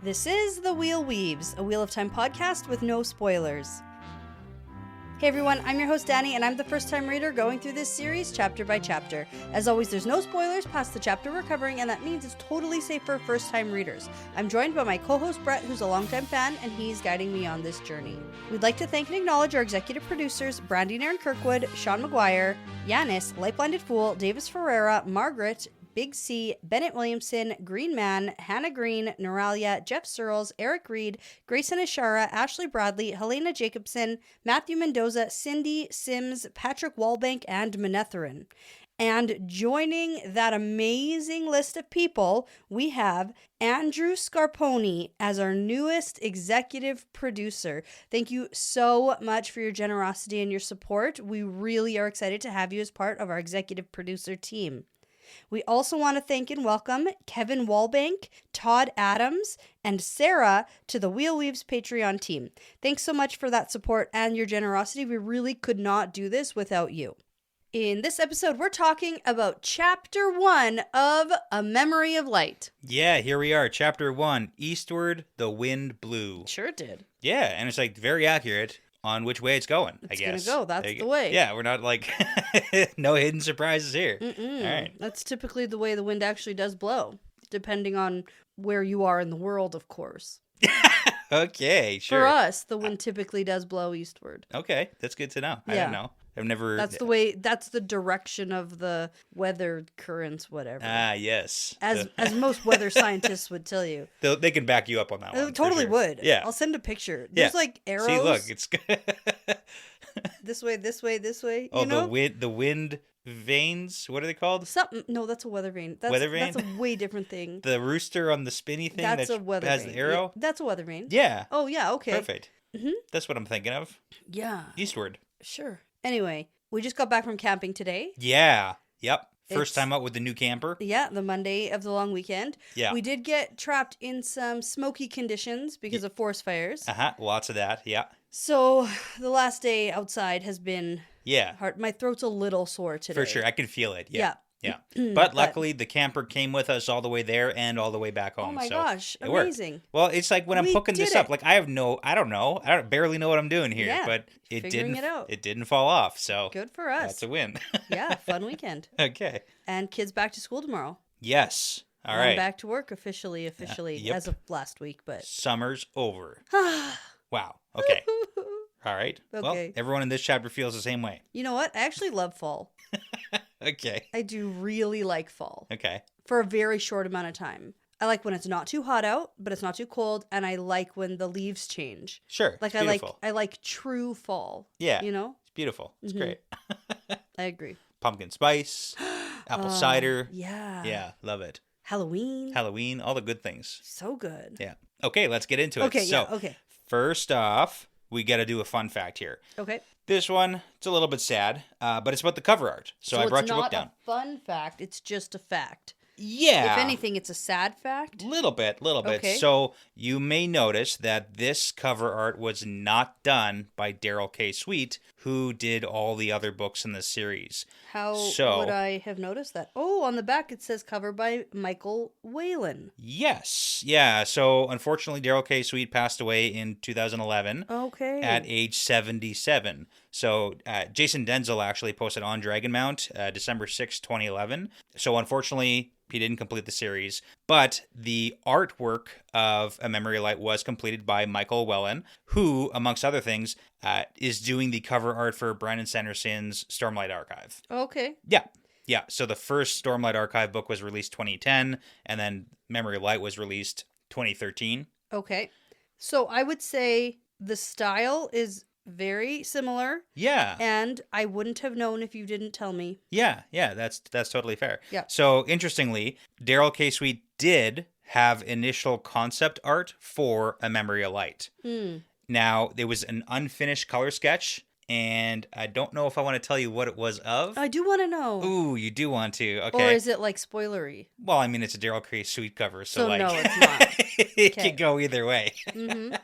This is The Wheel Weaves, a Wheel of Time podcast with no spoilers. Hey everyone, I'm your host Dani, and I'm the first-time reader going through this series chapter by chapter. As always, there's no spoilers past the chapter we're covering, and that means it's totally safe for first-time readers. I'm joined by my co-host Brett, who's a longtime fan, and he's guiding me on this journey. We'd like to thank and acknowledge our executive producers, Brandy and Kirkwood, Sean McGuire, Yanis, LightBlindedFool, Deyvis Ferreira, Margaret, Big C, Bennett Williamson, Green Man, Hannah Green, Noralia, Geof Searles, Erik Reed, Greysin Ishara, Ashlee Bradley, Helena Jacobsen, Matthew Mendoza, Cyndi, Sims, Patrick Wallbankk, and Manethraen. And joining that amazing list of people, we have Andrew Scarponi as our newest executive producer. Thank you so much for your generosity and your support. We really are excited to have you as part of our executive producer team. We also want to thank and welcome Kevin Wallbankk, Todd Adams, and Sarah to the Wheel Weaves Patreon team. Thanks so much for that support and your generosity. We really could not do this without you. In this episode, we're talking about Chapter 1 of A Memory of Light. Yeah, here we are. Chapter 1, Eastward, the Wind Blew. Sure did. Yeah, and it's like very accurate on which way it's going, I guess. It's gonna go. That's the way. Yeah, we're not like, no hidden surprises here. All right. That's typically the way the wind actually does blow, depending on where you are in the world, of course. Okay, sure. For us, the wind typically does blow eastward. Okay, that's good to know. I don't know. I've never... That's the way, that's the direction of the weather currents, whatever. Ah, yes. As most weather scientists would tell you. They can back you up on that one. They totally would. Yeah. I'll send a picture. There's like arrows. See, look, it's... this way, this way, this way. Oh, you know? the wind veins? What are they called? Something. No, that's a weather vane. Weather vane? That's a way different thing. The rooster on the spinny thing that's a weather has vane. the arrow? Yeah, that's a weather vane. Yeah. Oh, yeah, okay. Perfect. Mm-hmm. That's what I'm thinking of. Yeah. Eastward. Sure. Anyway, we just got back from camping today. Yeah. Yep. First time out with the new camper. Yeah, the Monday of the long weekend. Yeah. We did get trapped in some smoky conditions because of forest fires. Lots of that. Yeah. So the last day outside has been hard. My throat's a little sore today. For sure. I can feel it. Yeah. Yeah. But luckily, the camper came with us all the way there and all the way back home. Oh my so gosh. it Amazing. Worked. Well, it's like when I'm hooking this up, like I don't know. I barely know what I'm doing here, but it didn't fall off. So good for us. That's a win. Yeah. Fun weekend. Okay. And kids back to school tomorrow. Yes. All right. I'm back to work officially as of last week, but summer's over. Wow. Okay. All right. Okay. Well, everyone in this chapter feels the same way. You know what? I actually love fall. Okay. I do really like fall. Okay. For a very short amount of time. I like when it's not too hot out, but it's not too cold, and I like when the leaves change. Sure. Like I like true fall. Yeah. You know? It's beautiful. It's great. I agree. Pumpkin spice, apple cider. Yeah. Yeah, love it. Halloween, all the good things. So good. Yeah. Okay, let's get into it. Okay, First off, we got to do a fun fact here. Okay. This one, it's a little bit sad, but it's about the cover art. So I brought your book down. It's not a fun fact, it's just a fact. Yeah. If anything, it's a sad fact. Little bit. Okay. So you may notice that this cover art was not done by Darrell K. Sweet, who did all the other books in the series. How would I have noticed that? Oh, on the back it says cover by Michael Whalen. Yes. Yeah. So unfortunately, Darrell K. Sweet passed away in 2011. Okay. At age 77. So Jason Denzel actually posted on Dragonmount December 6, 2011. So unfortunately, he didn't complete the series, but the artwork of A Memory of Light was completed by Michael Whalen, who, amongst other things, is doing the cover art for Brandon Sanderson's Stormlight Archive. Okay. Yeah. So the first Stormlight Archive book was released 2010, and then Memory of Light was released 2013. Okay. So I would say the style is very similar. Yeah. And I wouldn't have known if you didn't tell me. Yeah, that's totally fair. Yeah. So interestingly, Darrell K. Sweet did have initial concept art for A Memory of Light. Now, there was an unfinished color sketch, and I don't know if I want to tell you what it was of. I do want to know. Ooh, you do want to. Okay. Or is it like spoilery? Well, I mean, it's a Darrell K. Sweet cover, so like... no, it's not. It could go either way. Mm-hmm.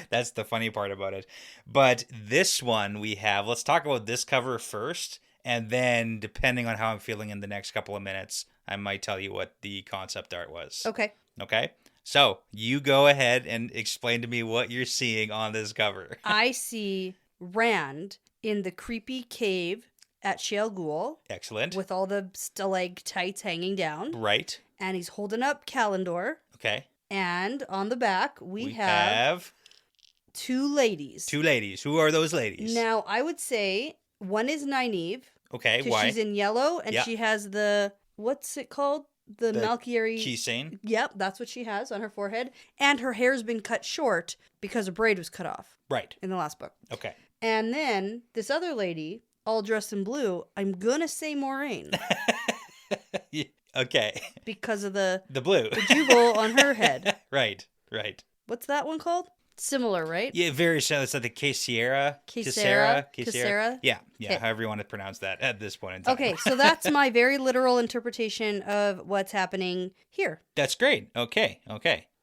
That's the funny part about it. But this one we have, let's talk about this cover first, and then depending on how I'm feeling in the next couple of minutes, I might tell you what the concept art was. Okay. Okay? So you go ahead and explain to me what you're seeing on this cover. I see Rand in the creepy cave at Shale Ghul. Excellent. With all the stalactites hanging down. Right. And he's holding up Calendor. Okay. And on the back, we have two ladies. Two ladies. Who are those ladies? Now, I would say one is Nynaeve. Okay, Because why? she's in yellow, and she has the, what's it called? The Malkieri. Keychain. Yep, that's what she has on her forehead. And her hair's been cut short because a braid was cut off. Right. In the last book. Okay. And then this other lady, all dressed in blue, I'm gonna say Moraine. Okay. Because of the blue. The jewel on her head. Right. What's that one called? Similar, right? Yeah, very similar. It's like the Caesera. Yeah, Okay. however you want to pronounce that at this point in time. Okay, so that's my very literal interpretation of what's happening here. That's great. Okay.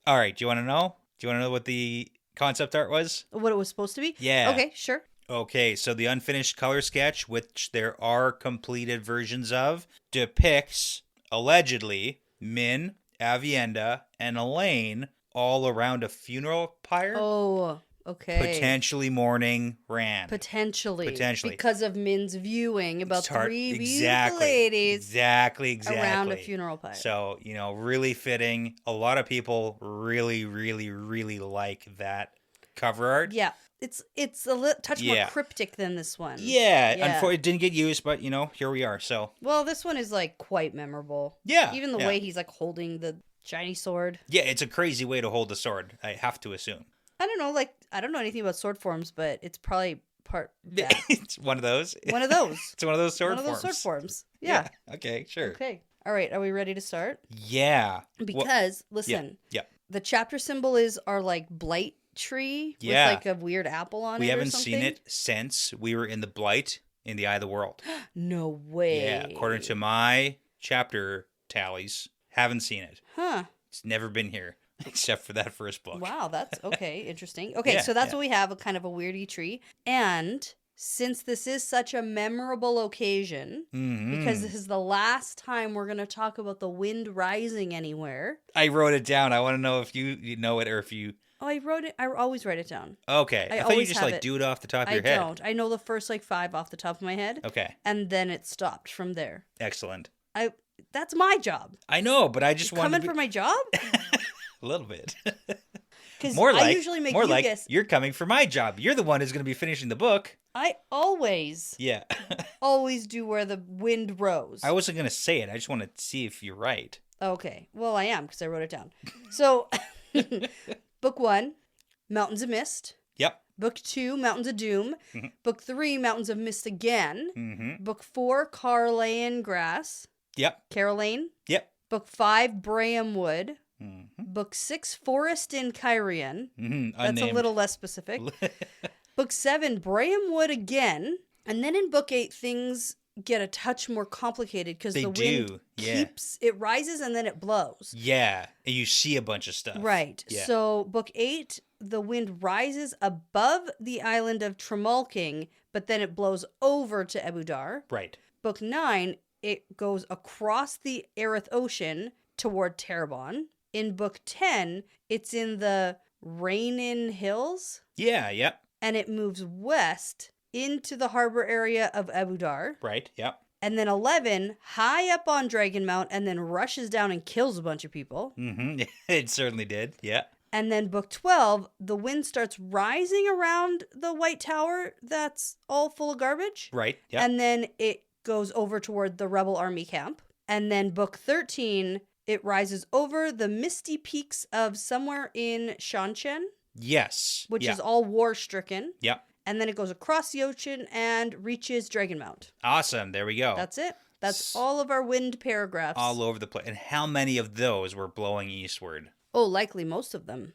All right, do you want to know? Do you want to know what the concept art was? What it was supposed to be? Yeah. Okay, sure. Okay, so the unfinished color sketch, which there are completed versions of, depicts, allegedly, Min, Avienda, and Elayne all around a funeral pyre. Oh, okay. Potentially mourning Rand. Potentially. Potentially. Because of Min's viewing about three beautiful Exactly. ladies. Exactly. Around a funeral pyre. So, really fitting. A lot of people really, really, really like that cover art. Yeah. It's a touch more cryptic than this one. Yeah. Unfortunately, it didn't get used, but, here we are. So. Well, this one is, quite memorable. Yeah. Even the way he's, holding the shiny sword. Yeah, it's a crazy way to hold the sword, I have to assume. I don't know, I don't know anything about sword forms, but it's probably part that. It's one of those? One of those. It's one of those sword forms. One of those sword forms. Yeah. Okay, sure. Okay. All right, are we ready to start? Yeah. Because, listen. Yeah. The chapter symbol is our, blight tree with, a weird apple on it or something. We haven't seen it since we were in the Blight in the Eye of the World. No way. Yeah, according to my chapter tallies, haven't seen it. Huh. It's never been here, except for that first book. Wow, that's okay. Interesting. Okay, so that's what we have, a kind of a weirdy tree. And since this is such a memorable occasion, because this is the last time we're going to talk about the wind rising anywhere. I wrote it down. I want to know if you know it or if you... Oh, I wrote it. I always write it down. Okay. I thought you just do it off the top of your head. I don't. I know the first 5 off the top of my head. Okay. And then it stopped from there. Excellent. That's my job. I know, but I just wanted coming for my job? A little bit. Because I usually make more you like guess. You're coming for my job. You're the one who's going to be finishing the book. I always always do where the wind rose. I wasn't going to say it. I just want to see if you're right. Okay. Well, I am because I wrote it down. So, book 1, Mountains of Mist. Yep. Book 2, Mountains of Doom. Mm-hmm. Book 3, Mountains of Mist again. Mm-hmm. Book 4, Carlayan Grass. Yep. Caroline. Yep. Book 5, Braham Wood. Mm-hmm. Book 6, Forest in Kyrian. Mm-hmm. That's a little less specific. Book 7, Braham Wood again. And then in book 8, things get a touch more complicated because the wind it rises and then it blows. Yeah. And you see a bunch of stuff. Right. Yeah. So book 8, the wind rises above the island of Tremalking, but then it blows over to Ebudar. Right. Book 9, it goes across the Aerith Ocean toward Terrebonne. In book 10, it's in the Rainin Hills. Yeah, yep. And it moves west into the harbor area of Ebudar. Right, yep. And then 11, high up on Dragon Mount, and then rushes down and kills a bunch of people. Mm-hmm. It certainly did, yeah. And then book 12, the wind starts rising around the White Tower that's all full of garbage. Right, yeah. And then it goes over toward the Rebel Army camp. And then book 13, it rises over the misty peaks of somewhere in Shanchen. Yes. Which is all war-stricken. Yep. And then it goes across the ocean and reaches Dragon Mount. Awesome. There we go. That's it. That's all of our wind paragraphs. All over the place. And how many of those were blowing eastward? Oh, likely most of them.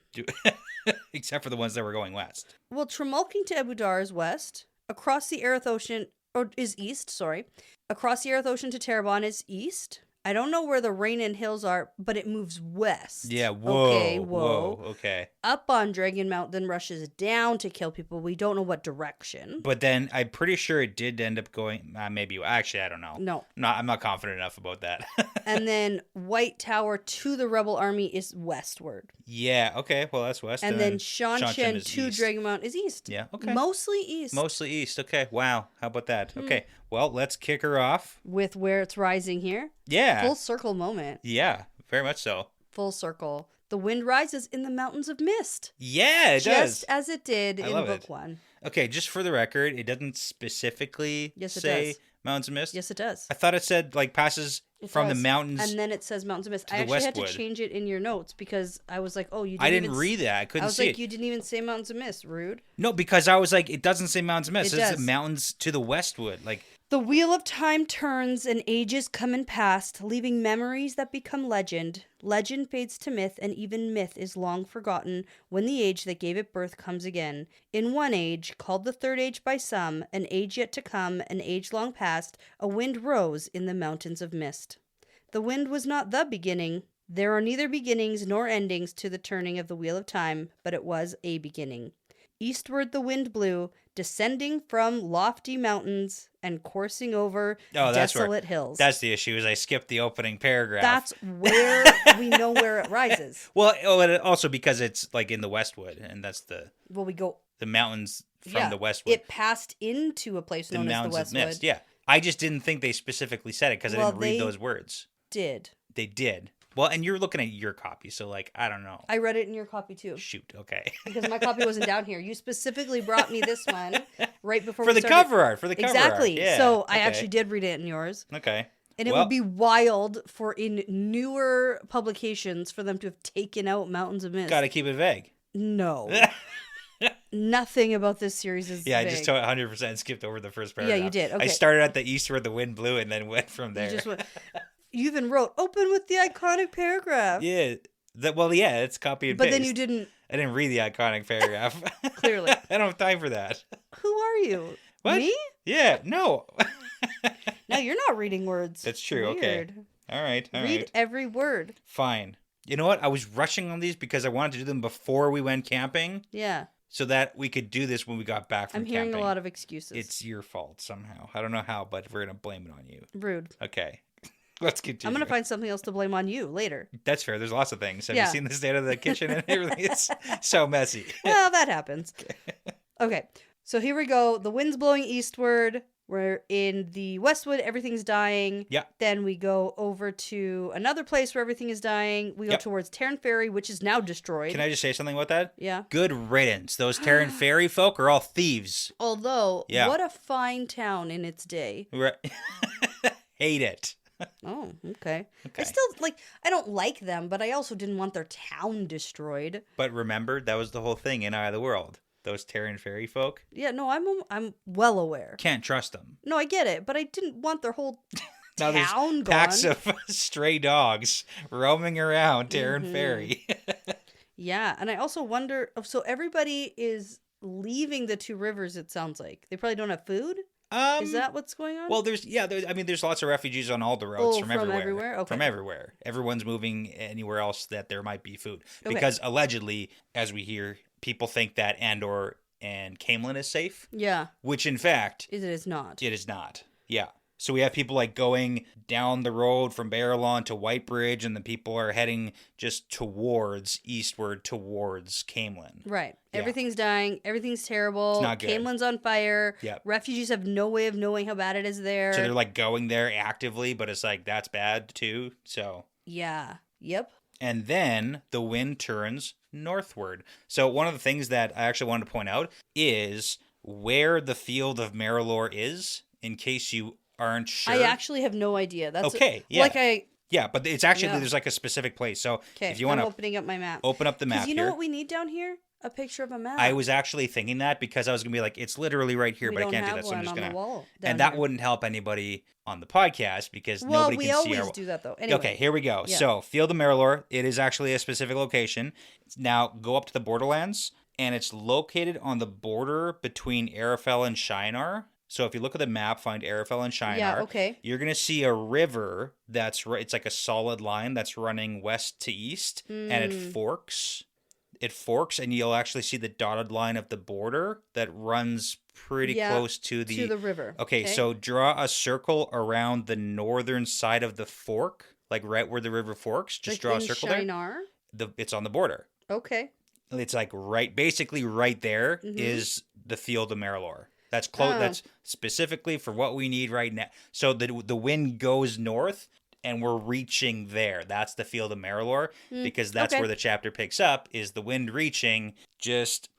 Except for the ones that were going west. Well, Tremalking to Ebudar is west. Across the Aerith Ocean, or is east, sorry. Across the Aerith Ocean to Terrebonne is east. I don't know where the Rain Hills are, but it moves west. Yeah, whoa. Okay, whoa. Okay. Up on Dragon Mount, then rushes down to kill people. We don't know what direction. But then I'm pretty sure it did end up going, maybe, actually, I don't know. No. I'm not confident enough about that. And then White Tower to the Rebel Army is westward. Yeah, okay, well, that's west. And then Shanchen to east. Dragon Mount is east. Yeah, okay. Mostly east. Mostly east, okay. Wow, how about that? Okay, well, let's kick her off. With where it's rising here. Yeah. Full circle moment. Yeah, very much so. Full circle. The wind rises in the mountains of mist. Yeah, it does. Just as it did in book 1. Okay, just for the record, it doesn't specifically say Mountains of Mist. Yes, it does. I thought it said, like, passes from the mountains. And then it says Mountains of Mist. I actually Westwood. had to change it in your notes because I was like, oh, you didn't I didn't read that. I couldn't see it. you didn't even say Mountains of Mist. Rude. No, because I was like, it doesn't say Mountains of Mist. It It's does. the mountains to the westwood. Like, the wheel of time turns and ages come and past, leaving memories that become legend. Legend fades to myth, and even myth is long forgotten when the age that gave it birth comes again. In one age, called the third age by some, an age yet to come, an age long past, a wind rose in the mountains of mist. The wind was not the beginning. There are neither beginnings nor endings to the turning of the wheel of time, but it was a beginning. Eastward the wind blew, descending from lofty mountains and coursing over desolate hills. That's the issue, is I skipped the opening paragraph. That's where we know where it rises. Well, also because it's like in the westwood, and that's the mountains from the westwood. It passed into a place known as the westwood. Mist. Yeah, I just didn't think they specifically said it because I didn't read those words. They did. Well, and you're looking at your copy, so, like, I don't know. I read it in your copy, too. Shoot, okay. Because my copy wasn't down here. You specifically brought me this one right before for the cover art. Exactly. Yeah, so I actually did read it in yours. Okay. And it would be wild for in newer publications for them to have taken out Mountains of Mist. Gotta keep it vague. No. Nothing about this series is vague. I just 100% skipped over the first paragraph. Yeah, you did. Okay. I started at the Eastward the wind blew and then went from there. You even wrote, open with the iconic paragraph. Yeah. It's copy and paste. But then you didn't... I didn't read the iconic paragraph. Clearly. I don't have time for that. Who are you? What? Me? Yeah, no. No, you're not reading words. That's true, Weird. okay. All right. Read every word. Fine. You know what? I was rushing on these because I wanted to do them before we went camping. Yeah. So that we could do this when we got back from camping. I'm hearing a lot of excuses. It's your fault somehow. I don't know how, but we're going to blame it on you. Rude. Okay. Let's continue. I'm going to find something else to blame on you later. That's fair. There's lots of things. Have you seen the state of the kitchen and everything? It's so messy. Well, that happens. Okay. So here we go. The wind's blowing eastward. We're in the westwood. Everything's dying. Yeah. Then we go over to another place where everything is dying. We go towards Terran Ferry, which is now destroyed. Can I just say something about that? Yeah. Good riddance. Those Terran Ferry folk are all thieves. Although, what a fine town in its day. Right. Hate it. Oh, okay. I still, I don't like them, but I also didn't want their town destroyed. But remember, that was the whole thing in Eye of the World. Those Terran Ferry folk. Yeah, no, I'm well aware. Can't trust them. No, I get it, but I didn't want their whole now town gone. Packs of stray dogs roaming around Terran Ferry. Yeah, and I also wonder, so everybody is leaving the two rivers, it sounds like. They probably don't have food? Is that what's going on? Well, there's lots of refugees on all the roads from everywhere. Okay. From everywhere. Everyone's moving anywhere else that there might be food. Because allegedly, as we hear, people think that Andor and Caemlyn is safe. Yeah. Which, in fact... It is not. It is not. Yeah. So we have people going down the road from Barrelon to Whitebridge, and the people are heading just eastward towards Caemlyn. Right. Yeah. Everything's dying. Everything's terrible. It's not good. Caemlyn's on fire. Yep. Refugees have no way of knowing how bad it is there. So they're going there actively, but it's that's bad too. So. Yeah. Yep. And then the wind turns northward. So one of the things that I actually wanted to point out is where the field of Marilor is, in case you aren't sure. I actually have no idea. That's okay. Yeah. Yeah, but it's actually there's a specific place. So if you want to opening up my map. Open up the map. Because you know what we need down here? A picture of a map. I was actually thinking that because I was gonna be it's literally right here, but I can't do that. So I'm just gonna. Wall and that wouldn't help anybody on the podcast because nobody can see our. Well, we always do that though. Anyway. Okay, here we go. Yeah. So Field of Marilor, it is actually a specific location. Now go up to the Borderlands, and it's located on the border between Arafel and Shinar. So if you look at the map, find Arafel and Shinar. Yeah, okay. You're going to see a river that's it's like a solid line that's running west to east, and it forks. It forks, and you'll actually see the dotted line of the border that runs pretty close to the river. Okay, so draw a circle around the northern side of the fork, like right where the river forks. Just draw a circle Shinar? there. It's on the border. Okay. It's like basically right there is the field of Marilor. That's close. That's specifically for what we need right now. So the wind goes north, and we're reaching there. That's the field of Marilor, because that's where the chapter picks up. Is the wind reaching just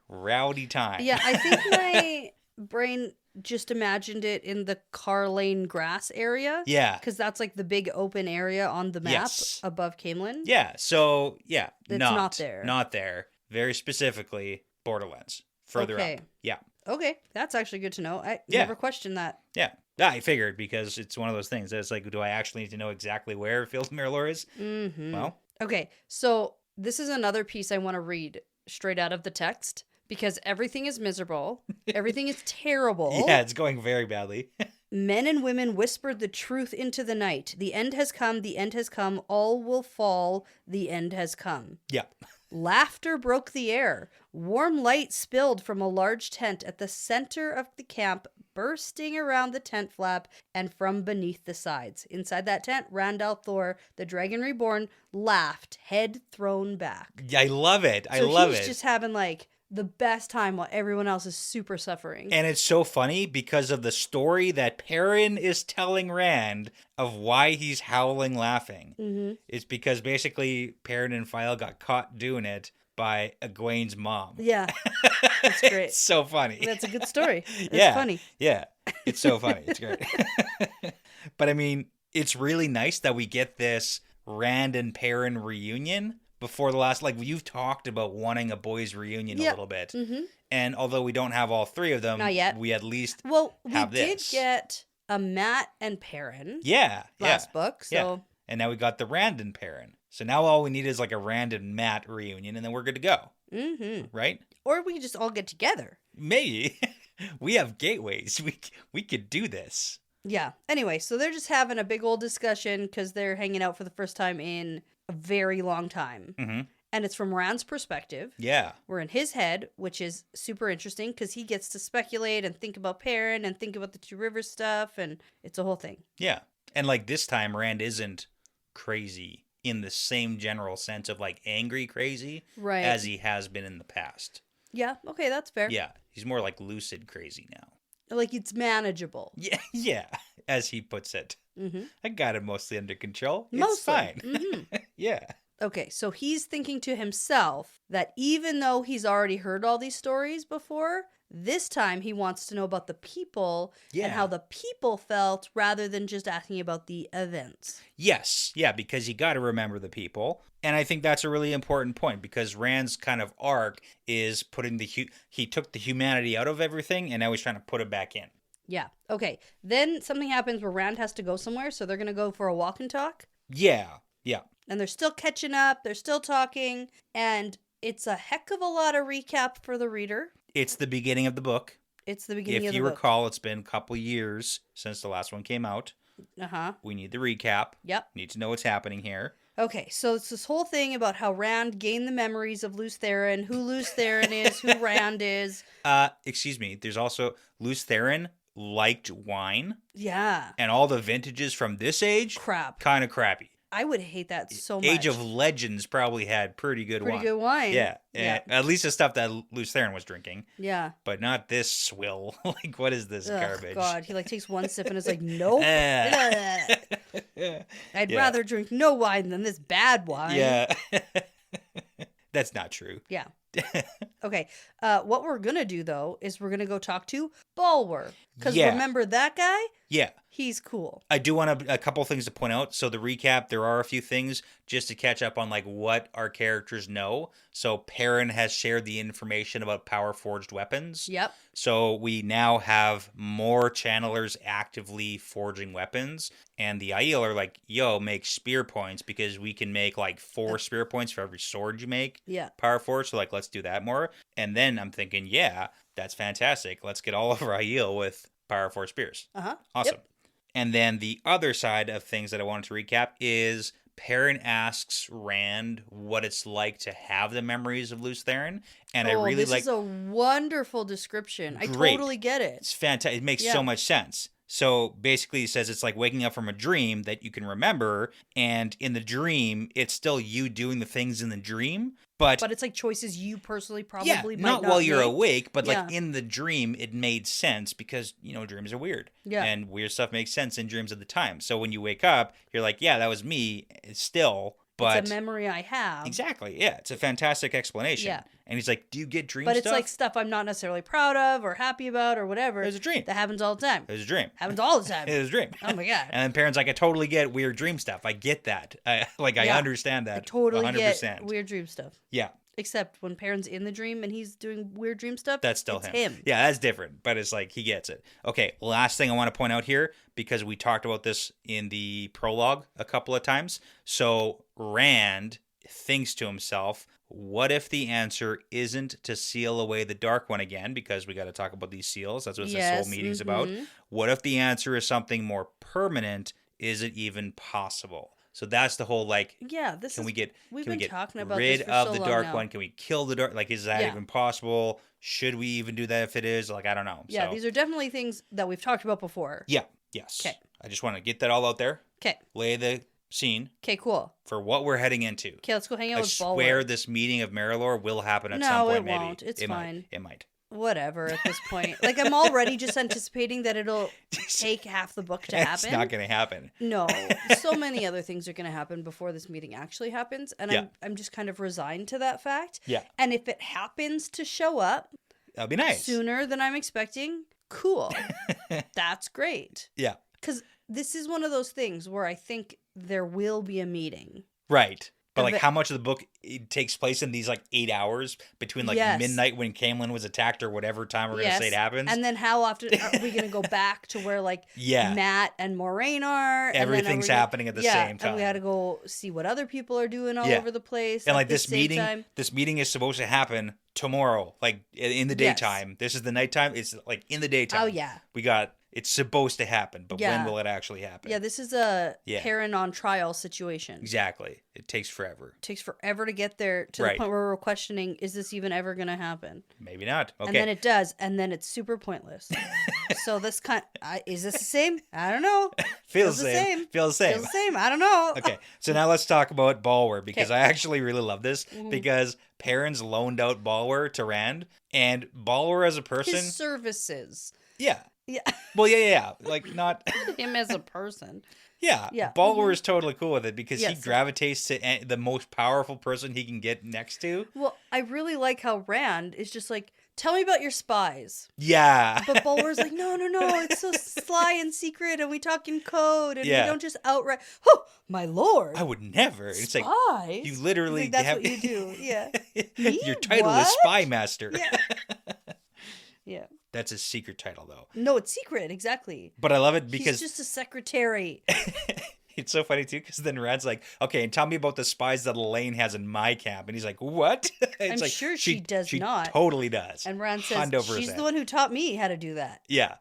rowdy time? Yeah, I think my brain just imagined it in the Carlane grass area. Yeah, because that's like the big open area on the map above Caemlyn. Yeah. So yeah, it's not there. Not there. Very specifically, Borderlands. Further up. Yeah. Okay, that's actually good to know. I never questioned that. Yeah. I figured, because it's one of those things. It's like, do I actually need to know exactly where Field of Marilor is? Mm-hmm. Well. Okay, so this is another piece I want to read straight out of the text, because everything is miserable. Everything is terrible. Yeah, it's going very badly. Men and women whispered the truth into the night. The end has come. The end has come. All will fall. The end has come. Yeah. Laughter broke the air. Warm light spilled from a large tent at the center of the camp, bursting around the tent flap and from beneath the sides. Inside that tent, Rand al'Thor, the Dragon Reborn, laughed, head thrown back. Yeah, I love it. So he's just having like the best time while everyone else is super suffering. And it's so funny because of the story that Perrin is telling Rand of why he's howling laughing. Mm-hmm. It's because basically Perrin and File got caught doing it by Egwene's mom. Yeah, that's great. It's so funny. That's a good story. It's funny. Yeah, it's so funny. It's great. But I mean, it's really nice that we get this Rand and Perrin reunion before the last, like, you've talked about wanting a boys reunion a little bit. Mm-hmm. And although we don't have all three of them, not yet. We at least have this. We did get a Matt and Perrin. Last book. So. Yeah. And now we got the Rand and Perrin. So now all we need is like a Rand and Matt reunion, and then we're good to go. Mm-hmm. Right? Or we could just all get together. Maybe. We have gateways. We could do this. Yeah. Anyway, so they're just having a big old discussion because they're hanging out for the first time in a very long time. Mm-hmm. And it's from Rand's perspective. Yeah. We're in his head, which is super interesting because he gets to speculate and think about Perrin and think about the Two Rivers stuff, and it's a whole thing. Yeah. And like this time, Rand isn't crazy in the same general sense of like angry crazy as he has been in the past. Yeah. Okay, that's fair. Yeah. He's more like lucid crazy now. Like it's manageable. Yeah, as he puts it. Mm-hmm. I got it mostly under control. Mostly. It's fine. Mm-hmm. Yeah. Okay, so he's thinking to himself that even though he's already heard all these stories before, this time he wants to know about the people and how the people felt rather than just asking about the events. Yes. Yeah, because you got to remember the people. And I think that's a really important point because Rand's kind of arc is putting he took the humanity out of everything and now he's trying to put it back in. Yeah. Okay. Then something happens where Rand has to go somewhere, so they're going to go for a walk and talk. Yeah. Yeah. And they're still catching up, they're still talking, and it's a heck of a lot of recap for the reader. It's the beginning of the book. It's the beginning of the book. If you recall, it's been a couple years since the last one came out. Uh-huh. We need the recap. Yep. Need to know what's happening here. Okay, so it's this whole thing about how Rand gained the memories of Lews Therin, who Lews Therin is, who Rand is. Excuse me. There's also Lews Therin liked wine. Yeah. And all the vintages from this age, crap. Kind of crappy. I would hate that so much. Age of Legends probably had pretty good wine. Yeah. At least the stuff that Lews Therin was drinking. Yeah. But not this swill. Like, what is this garbage? God, he like takes one sip and is like, nope. I'd rather drink no wine than this bad wine. Yeah. That's not true. Yeah. Okay. What we're going to do, though, is we're going to go talk to Bulwer. Because remember that guy? Yeah. He's cool. I do want a couple things to point out. So the recap, there are a few things just to catch up on like what our characters know. So Perrin has shared the information about power forged weapons. Yep. So we now have more channelers actively forging weapons. And the Aiel are like, yo, make spear points because we can make like 4 spear points for every sword you make. Yeah. Power forged. So like, let's do that more. And then I'm thinking, yeah, that's fantastic. Let's get all over Aiel with Power 4 Spears. Awesome. Yep. And then the other side of things that I wanted to recap is Perrin asks Rand what it's like to have the memories of Lews Therin. And I really this like... is a wonderful description. Great. I totally get it. It's fantastic. It makes so much sense. So basically he says it's like waking up from a dream that you can remember, and in the dream, it's still you doing the things in the dream, but it's like choices you personally probably might not while you're make. awake, but like in the dream, it made sense because, dreams are weird. Yeah. And weird stuff makes sense in dreams at the time. So when you wake up, you're like, yeah, that was me still. But it's a memory I have. Exactly. Yeah. It's a fantastic explanation. Yeah. And he's like, do you get dream But stuff? it's like stuff I'm not necessarily proud of or happy about or whatever. It was a dream. That happens all the time. It was a dream. Happens all the time. It was a dream. Oh my God. And then Perrin's like, I totally get weird dream stuff. I get that. I understand that. I totally 100%. get weird dream stuff. Yeah. Except when Perrin's in the dream and he's doing weird dream stuff. That's still it's him. Yeah, that's different. But it's like, he gets it. Okay, last thing I want to point out here, because we talked about this in the prologue a couple of times. So Rand thinks to himself, what if the answer isn't to seal away the Dark One again? Because we got to talk about these seals. That's what this whole meeting's about. What if the answer is something more permanent? Is it even possible? So that's the whole we've been talking about rid this for of so the long Dark now. One? Can we kill the Dark? Like, is that even possible? Should we even do that if it is? Like, I don't know. Yeah, so, these are definitely things that we've talked about before. Yeah. Yes. Okay. I just want to get that all out there. Okay. Lay the scene. Okay, cool. For what we're heading into. Okay, let's go hang out with Balor. I swear this meeting of Marilor will happen at some point, maybe. No, it won't. It's fine. It might. Whatever at this point. Like, I'm already just anticipating that it'll take half the book to happen. It's not going to happen. No. So many other things are going to happen before this meeting actually happens. And I'm just kind of resigned to that fact. Yeah. And if it happens to show up that'll be nice. Sooner than I'm expecting, cool. That's great. Yeah. Because this is one of those things where I think there will be a meeting. Right. But like how much of the book it takes place in these like 8 hours between like midnight when Caemlyn was attacked or whatever time we're going to say it happens. And then how often are we going to go back to where like Matt and Moraine are? Everything's happening at the same time. And we got to go see what other people are doing all over the place. And like this meeting is supposed to happen tomorrow, like in the daytime. Yes. This is the nighttime. It's like in the daytime. Oh yeah. It's supposed to happen, but when will it actually happen? Yeah, this is a Perrin on trial situation. Exactly. It takes forever. It takes forever to get there to the point where we're questioning, is this even ever going to happen? Maybe not. Okay. And then it does, and then it's super pointless. So this is this the same? I don't know. Feels the same. Feels the same. Feels the same. I don't know. Okay, so now let's talk about Balor, because I actually really love this, because Perrin's loaned out Balor to Rand, and Balor as a person... His services. Yeah. Yeah. Well, yeah. Like, not... him as a person. Yeah. Balor is totally cool with it because he gravitates to the most powerful person he can get next to. Well, I really like how Rand is just like, tell me about your spies. Yeah. But Balor's like, no, it's so sly and secret, and we talk in code, and we don't just outright, oh, my lord. I would never. It's like, you literally that's what you do. Yeah. Your title is Spy Master. Yeah. Yeah. That's his secret title, though. No, it's secret, exactly. But I love it because... He's just a secretary. It's so funny, too, because then Rand's like, okay, and tell me about the spies that Elayne has in my camp. And he's like, what? I'm like, sure she does not. She totally does. And Rand says, she's the one who taught me how to do that. Yeah,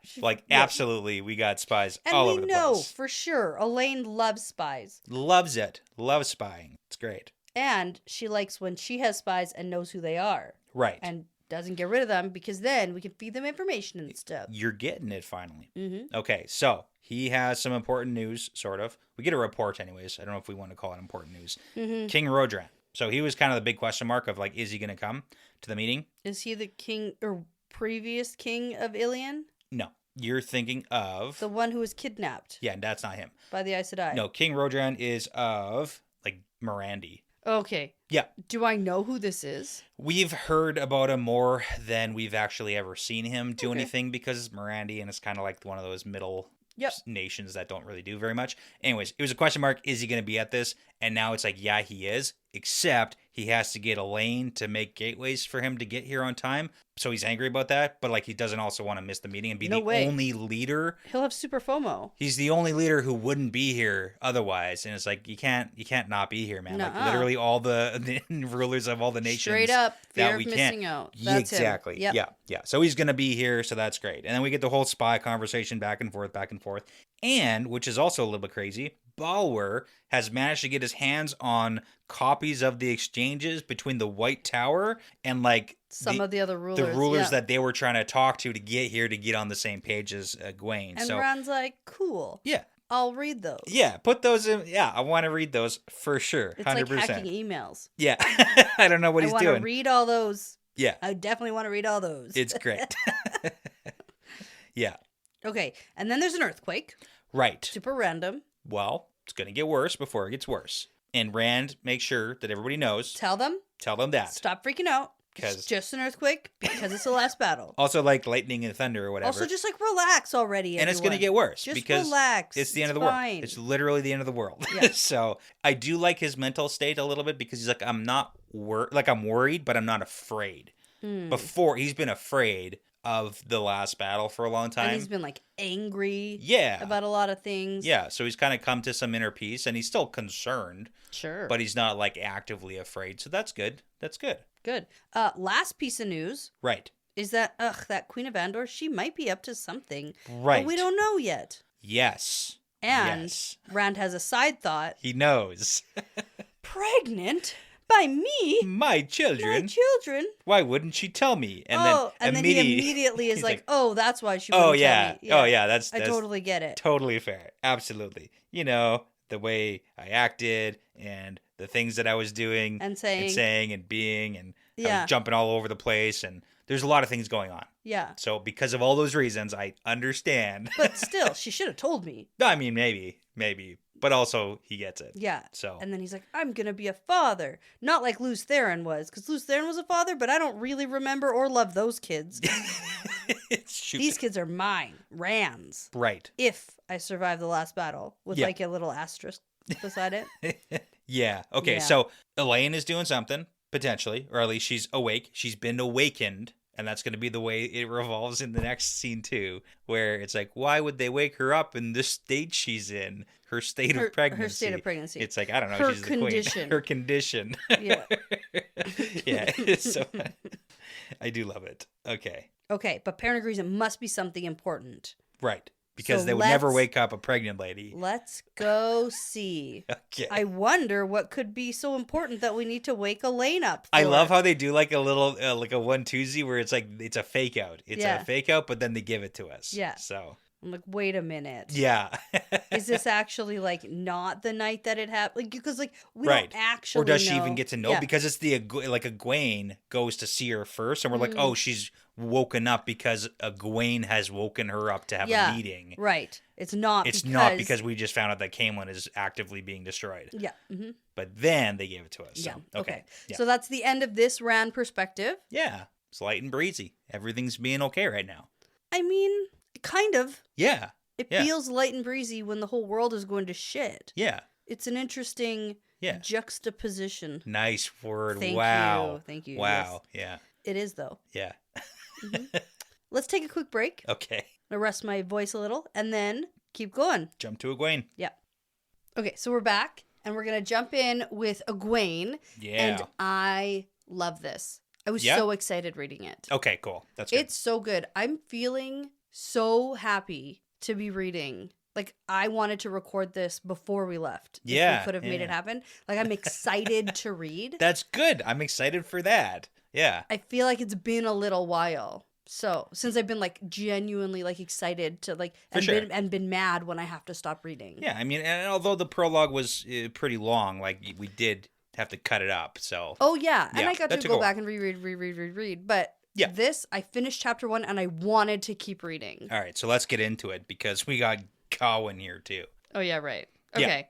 absolutely, we got spies all over the place. And we know for sure, Elayne loves spies. Loves it. Loves spying. It's great. And she likes when she has spies and knows who they are. Right. And doesn't get rid of them, because then we can feed them information and stuff. You're getting it finally. Mm-hmm. Okay, so he has some important news, sort of. We get a report anyways. I don't know if we want to call it important news. Mm-hmm. King Rodran. So he was kind of the big question mark of like, is he going to come to the meeting? Is he the king or previous king of Ilion? No. You're thinking of... the one who was kidnapped. Yeah, that's not him. By the Aes Sedai. No, King Rodran is of like Mirandy. Okay. Yeah. Do I know who this is? We've heard about him more than we've actually ever seen him do anything, because Mirandy, and it's kind of like one of those middle nations that don't really do very much. Anyways, it was a question mark. Is he going to be at this? And now it's like, yeah, he is. except he has to get Elayne to make gateways for him to get here on time. So he's angry about that, but like he doesn't also want to miss the meeting and be the only leader. He'll have super FOMO. He's the only leader who wouldn't be here otherwise, and it's like you can't not be here, man. Like literally all the rulers of all the nations. Straight up, fear that of we missing can't. out. That's exactly. Him. Yep. Yeah. So he's gonna be here, so that's great. And then we get the whole spy conversation back and forth, and which is also a little bit crazy. Balwer has managed to get his hands on copies of the exchanges between the White Tower and like some of the other rulers. The rulers that they were trying to talk to get here to get on the same page as Egwene. And Rand's like, cool. Yeah. I'll read those. Yeah, put those in. Yeah, I want to read those for sure. 100%. It's like hacking emails. Yeah. I don't know what he's doing. I want to read all those. Yeah. I definitely want to read all those. It's great. Yeah. Okay, and then there's an earthquake. Right. Super random. Well, it's going to get worse before it gets worse. And Rand makes sure that everybody knows. Tell them that. Stop freaking out. It's just an earthquake because it's the last battle. Also, like lightning and thunder or whatever. Also, just like relax already, everyone. And it's going to get worse. Just because relax. It's the end of the world. It's literally the end of the world. Yeah. So I do like his mental state a little bit because he's like, I'm worried, but I'm not afraid. Before, he's been afraid of the last battle for a long time. And he's been like angry about a lot of things. Yeah, so he's kind of come to some inner peace and he's still concerned. Sure. But he's not like actively afraid. So that's good. Good. Last piece of news. Right. Is that Queen of Andor, she might be up to something. Right. But we don't know yet. Yes. And Rand has a side thought. He knows. Pregnant? By me? My children. Why wouldn't she tell me? And then he immediately is like, oh, that's why she wouldn't tell me. Yeah. Oh, yeah. That's I totally get it. Totally fair. Absolutely. You know, the way I acted and the things that I was doing and saying and being and I was jumping all over the place. And there's a lot of things going on. Yeah. So because of all those reasons, I understand. But still, she should have told me. I mean, maybe. But also, he gets it. Yeah. So. And then he's like, I'm going to be a father. Not like Lews Therin was, because Lews Therin was a father, but I don't really remember or love those kids. These kids are mine. Rand's. Right. If I survive the last battle with like a little asterisk beside it. Yeah. Okay, so Elayne is doing something, potentially, or at least she's awake. She's been awakened. And that's going to be the way it revolves in the next scene, too, where it's like, why would they wake her up in this state she's in? Her state of pregnancy. Her state of pregnancy. It's like, I don't know. Her she's condition. The queen. Her condition. Yeah. Yeah. So I do love it. Okay. Okay, but Perrin agrees it must be something important. Right. Because they would never wake up a pregnant lady. Let's go see. Okay. I wonder what could be so important that we need to wake Elayne up for. I love how they do like a little, like a 1-2-Z where it's like, it's a fake out. It's a fake out, but then they give it to us. Yeah. So. I'm like, wait a minute. Yeah. Is this actually like not the night that it happened? Like, because like we don't actually Or does know. She even get to know? Yeah. Because it's like Egwene goes to see her first, and we're like, oh, she's woken up because Egwene has woken her up to have a meeting. Right. It's not because we just found out that Caemlyn is actively being destroyed. Yeah. Mm-hmm. But then they gave it to us. So. Yeah. Okay. Yeah. So that's the end of this Rand perspective. Yeah. It's light and breezy. Everything's being okay right now. I mean, kind of. Yeah. It feels light and breezy when the whole world is going to shit. Yeah. It's an interesting juxtaposition. Nice word. Thank you. Wow. Yes. Yeah. It is, though. Yeah. Mm-hmm. Let's take a quick break. Okay. I'll rest my voice a little and then keep going. Jump to Egwene. Yeah. Okay, so we're back and we're going to jump in with Egwene. Yeah. And I love this. I was so excited reading it. Okay, cool. That's good. It's so good. I'm feeling so happy to be reading. Like, I wanted to record this before we left. Yeah. If we could have made it happen. Like, I'm excited to read. That's good. I'm excited for that. Yeah. I feel like it's been a little while. So, since I've been, like, genuinely, like, excited to, like, and been mad when I have to stop reading. Yeah, I mean, and although the prologue was pretty long, like, we did have to cut it up, so. Oh, yeah. And I got to go back and reread. But this, I finished chapter 1, and I wanted to keep reading. All right, so let's get into it, because we got Gawain here, too. Oh, yeah, right. Okay.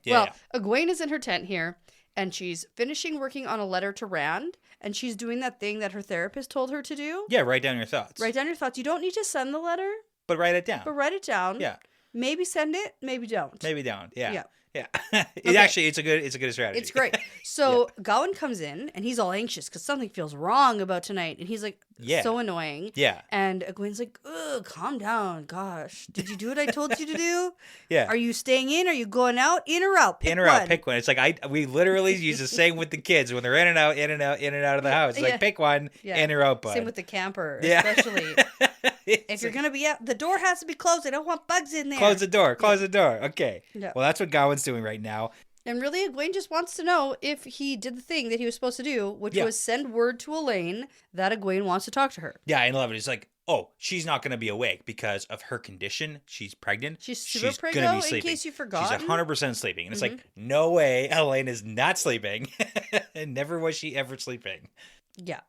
Egwene is in her tent here, and she's finishing working on a letter to Rand, and she's doing that thing that her therapist told her to do. Yeah, write down your thoughts. Write down your thoughts. You don't need to send the letter. But write it down. Yeah. Maybe send it, maybe don't. Maybe don't, yeah. Yeah. Okay. It's a good strategy. It's great. So Gawain comes in and he's all anxious because something feels wrong about tonight. And he's like, so annoying. Yeah. And Egwene's like, ugh, calm down. Gosh, did you do what I told you to do? Yeah. Are you staying in? Are you going out? In or out? Pick in or one. out, pick one. It's like we literally use the same with the kids when they're in and out, in and out, in and out of the house. It's like pick one, in or out, bud. Same with the camper, especially. If you're gonna be out, the door has to be closed. I don't want bugs in there. Close the door. Close the door. Okay. Yeah. Well, that's what Gawain's doing right now. And really, Egwene just wants to know if he did the thing that he was supposed to do, which was send word to Elayne that Egwene wants to talk to her. Yeah, I love it. It's like, oh, she's not going to be awake because of her condition. She's pregnant. She's super going pregnant, to be sleeping. in case you forgot. She's 100% sleeping. And it's like, no way, Elayne is not sleeping. And never was she ever sleeping. Yeah,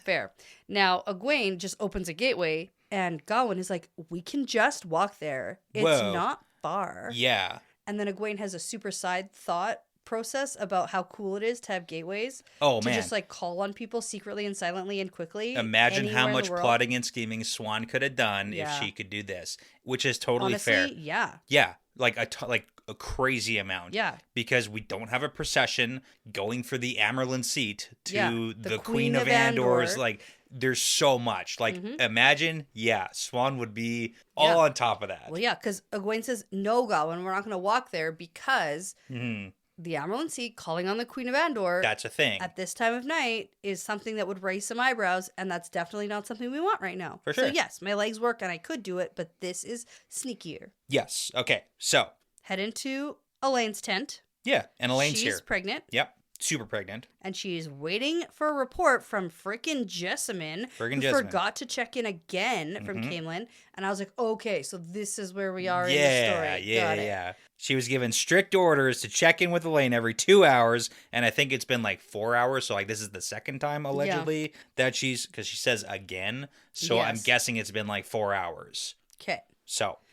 fair. Now, Egwene just opens a gateway, and Gawain is like, we can just walk there. It's not far. Yeah. And then Egwene has a super side thought process about how cool it is to have gateways. Oh, to man. just like call on people secretly and silently and quickly. Imagine how much plotting and scheming Swan could have done if she could do this, which is totally fair. Yeah. Yeah, like a crazy amount. Yeah. Because we don't have a procession going for the Amerlin seat to the Queen of Andor's. Andor's. Like, there's so much. Like, imagine, Swan would be all on top of that. Well, yeah, because Egwene says, no, Gawain, we're not going to walk there because the Amerlin seat calling on the Queen of Andor. That's a thing. At this time of night is something that would raise some eyebrows, and that's definitely not something we want right now. For sure. So, yes, my legs work and I could do it, but this is sneakier. Yes. Okay. So. Head into Elayne's tent. Yeah, and Elaine's here. She's pregnant. Yep. Super pregnant. And she's waiting for a report from frickin' Jessamine, who forgot to check in again from Caemlyn. And I was like, okay, so this is where we are in the story. Yeah. She was given strict orders to check in with Elayne every 2 hours. And I think it's been like 4 hours. So like this is the second time allegedly that because she says again. So I'm guessing it's been like 4 hours. Okay.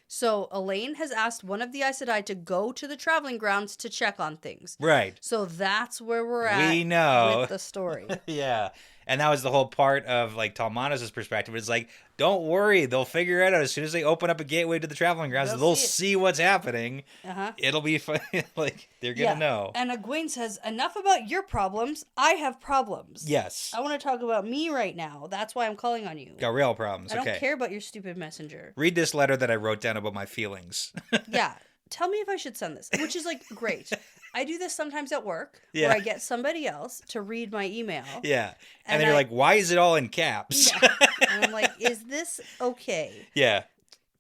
So Elayne has asked one of the Aes Sedai to go to the traveling grounds to check on things. Right. So that's where we're at with the story. Yeah. And that was the whole part of like Talmanos' perspective. It's like, don't worry, they'll figure it out as soon as they open up a gateway to the traveling grounds. They'll see what's happening. It'll be fun. Like they're gonna know. And Egwene says, enough about your problems. I have problems. Yes. I want to talk about me right now. That's why I'm calling on you. Got real problems. I don't care about your stupid messenger. Read this letter that I wrote down about my feelings. Yeah. Tell me if I should send this, which is like great. I do this sometimes at work where I get somebody else to read my email. Yeah. And then you're like, why is it all in caps? Yeah. And I'm like, is this okay? Yeah.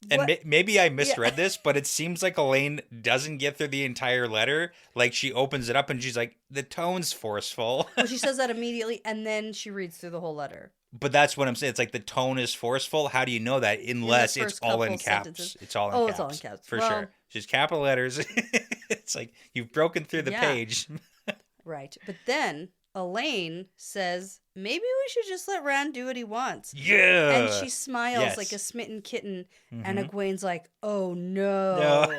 And maybe I misread this, but it seems like Elayne doesn't get through the entire letter. Like she opens it up and she's like, the tone's forceful. Well, she says that immediately and then she reads through the whole letter. But that's what I'm saying. It's like the tone is forceful. How do you know that? Unless it's all in caps. Sentences. It's all in caps. It's all in caps. For sure. Just capital letters. It's like you've broken through the page. Right. But then Elayne says, maybe we should just let Rand do what he wants. Yeah. And she smiles like a smitten kitten. And Egwene's like, oh no.